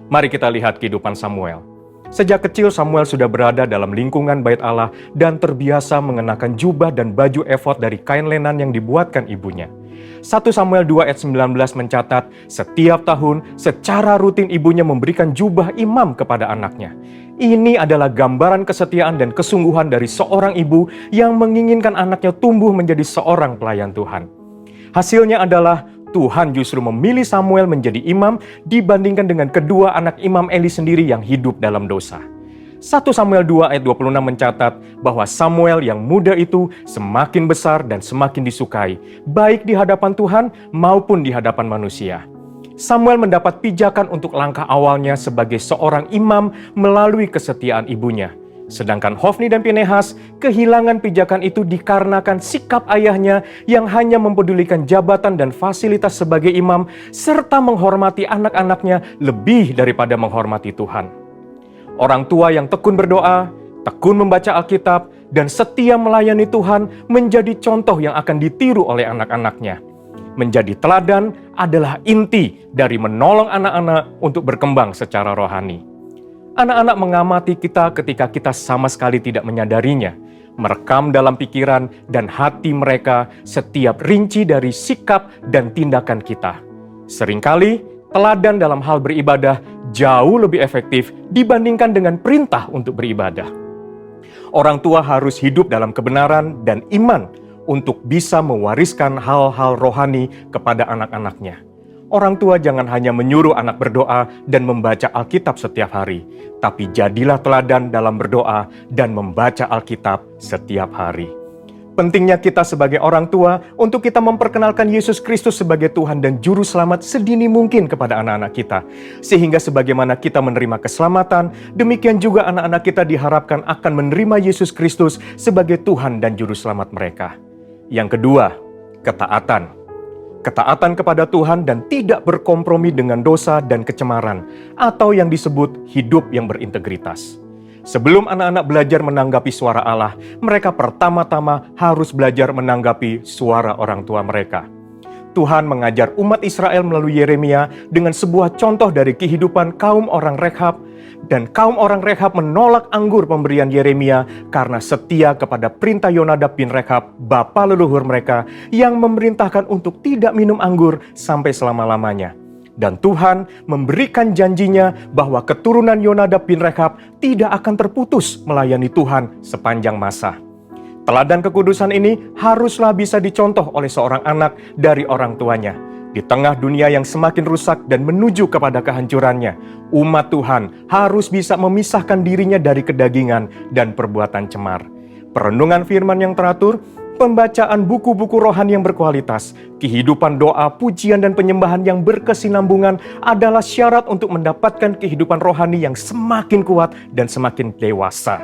Mari kita lihat kehidupan Samuel. Sejak kecil Samuel sudah berada dalam lingkungan bait Allah dan terbiasa mengenakan jubah dan baju efod dari kain lenan yang dibuatkan ibunya. 1 Samuel 2 ayat 19 mencatat, setiap tahun secara rutin ibunya memberikan jubah imam kepada anaknya. Ini adalah gambaran kesetiaan dan kesungguhan dari seorang ibu yang menginginkan anaknya tumbuh menjadi seorang pelayan Tuhan. Hasilnya adalah Tuhan justru memilih Samuel menjadi imam dibandingkan dengan kedua anak imam Eli sendiri yang hidup dalam dosa. 1 Samuel 2 ayat 26 mencatat bahwa Samuel yang muda itu semakin besar dan semakin disukai, baik di hadapan Tuhan maupun di hadapan manusia. Samuel mendapat pijakan untuk langkah awalnya sebagai seorang imam melalui kesetiaan ibunya. Sedangkan Hofni dan Pinehas kehilangan pijakan itu dikarenakan sikap ayahnya yang hanya mempedulikan jabatan dan fasilitas sebagai imam serta menghormati anak-anaknya lebih daripada menghormati Tuhan. Orang tua yang tekun berdoa, tekun membaca Alkitab, dan setia melayani Tuhan menjadi contoh yang akan ditiru oleh anak-anaknya. Menjadi teladan adalah inti dari menolong anak-anak untuk berkembang secara rohani. Anak-anak mengamati kita ketika kita sama sekali tidak menyadarinya, merekam dalam pikiran dan hati mereka setiap rinci dari sikap dan tindakan kita. Seringkali, teladan dalam hal beribadah jauh lebih efektif dibandingkan dengan perintah untuk beribadah. Orang tua harus hidup dalam kebenaran dan iman untuk bisa mewariskan hal-hal rohani kepada anak-anaknya. Orang tua jangan hanya menyuruh anak berdoa dan membaca Alkitab setiap hari, tapi jadilah teladan dalam berdoa dan membaca Alkitab setiap hari. Pentingnya kita sebagai orang tua untuk kita memperkenalkan Yesus Kristus sebagai Tuhan dan Juru Selamat sedini mungkin kepada anak-anak kita. Sehingga sebagaimana kita menerima keselamatan, demikian juga anak-anak kita diharapkan akan menerima Yesus Kristus sebagai Tuhan dan Juru Selamat mereka. Yang kedua, ketaatan. Ketaatan kepada Tuhan dan tidak berkompromi dengan dosa dan kecemaran, atau yang disebut hidup yang berintegritas. Sebelum anak-anak belajar menanggapi suara Allah, mereka pertama-tama harus belajar menanggapi suara orang tua mereka. Tuhan mengajar umat Israel melalui Yeremia dengan sebuah contoh dari kehidupan kaum orang Rekhab. Dan kaum orang Rekhab menolak anggur pemberian Yeremia karena setia kepada perintah Yonadab bin Rekhab, bapa leluhur mereka, yang memerintahkan untuk tidak minum anggur sampai selama-lamanya. Dan Tuhan memberikan janjinya bahwa keturunan Yonadab bin Rekhab tidak akan terputus melayani Tuhan sepanjang masa. Teladan kekudusan ini haruslah bisa dicontoh oleh seorang anak dari orang tuanya. Di tengah dunia yang semakin rusak dan menuju kepada kehancurannya, umat Tuhan harus bisa memisahkan dirinya dari kedagingan dan perbuatan cemar. Perenungan firman yang teratur, pembacaan buku-buku rohani yang berkualitas, kehidupan doa, pujian, dan penyembahan yang berkesinambungan adalah syarat untuk mendapatkan kehidupan rohani yang semakin kuat dan semakin dewasa.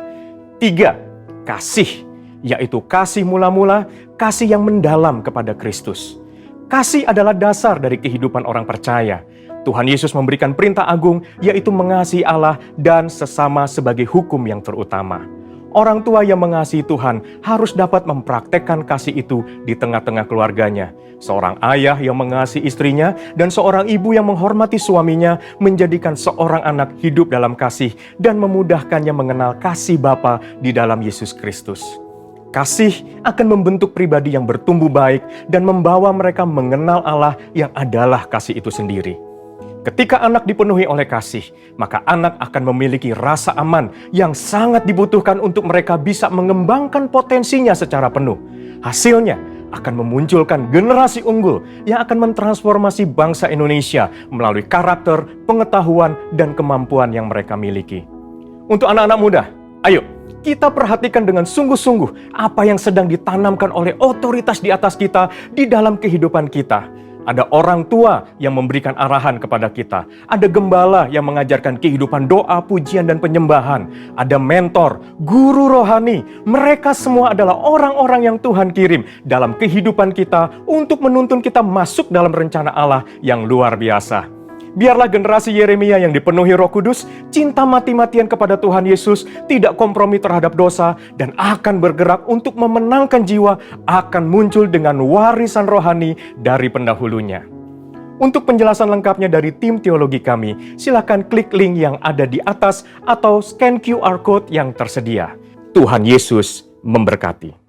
3. Kasih, yaitu kasih mula-mula, kasih yang mendalam kepada Kristus. Kasih adalah dasar dari kehidupan orang percaya. Tuhan Yesus memberikan perintah agung, yaitu mengasihi Allah dan sesama sebagai hukum yang terutama. Orang tua yang mengasihi Tuhan harus dapat mempraktekkan kasih itu di tengah-tengah keluarganya. Seorang ayah yang mengasihi istrinya dan seorang ibu yang menghormati suaminya menjadikan seorang anak hidup dalam kasih dan memudahkannya mengenal kasih Bapa di dalam Yesus Kristus. Kasih akan membentuk pribadi yang bertumbuh baik dan membawa mereka mengenal Allah yang adalah kasih itu sendiri. Ketika anak dipenuhi oleh kasih, maka anak akan memiliki rasa aman yang sangat dibutuhkan untuk mereka bisa mengembangkan potensinya secara penuh. Hasilnya akan memunculkan generasi unggul yang akan mentransformasi bangsa Indonesia melalui karakter, pengetahuan, dan kemampuan yang mereka miliki. Untuk anak-anak muda, ayo kita perhatikan dengan sungguh-sungguh apa yang sedang ditanamkan oleh otoritas di atas kita di dalam kehidupan kita. Ada orang tua yang memberikan arahan kepada kita. Ada gembala yang mengajarkan kehidupan doa, pujian, dan penyembahan. Ada mentor, guru rohani. Mereka semua adalah orang-orang yang Tuhan kirim dalam kehidupan kita untuk menuntun kita masuk dalam rencana Allah yang luar biasa. Biarlah generasi Yeremia yang dipenuhi Roh Kudus, cinta mati-matian kepada Tuhan Yesus, tidak kompromi terhadap dosa, dan akan bergerak untuk memenangkan jiwa, akan muncul dengan warisan rohani dari pendahulunya. Untuk penjelasan lengkapnya dari tim teologi kami, silakan klik link yang ada di atas atau scan QR Code yang tersedia. Tuhan Yesus memberkati.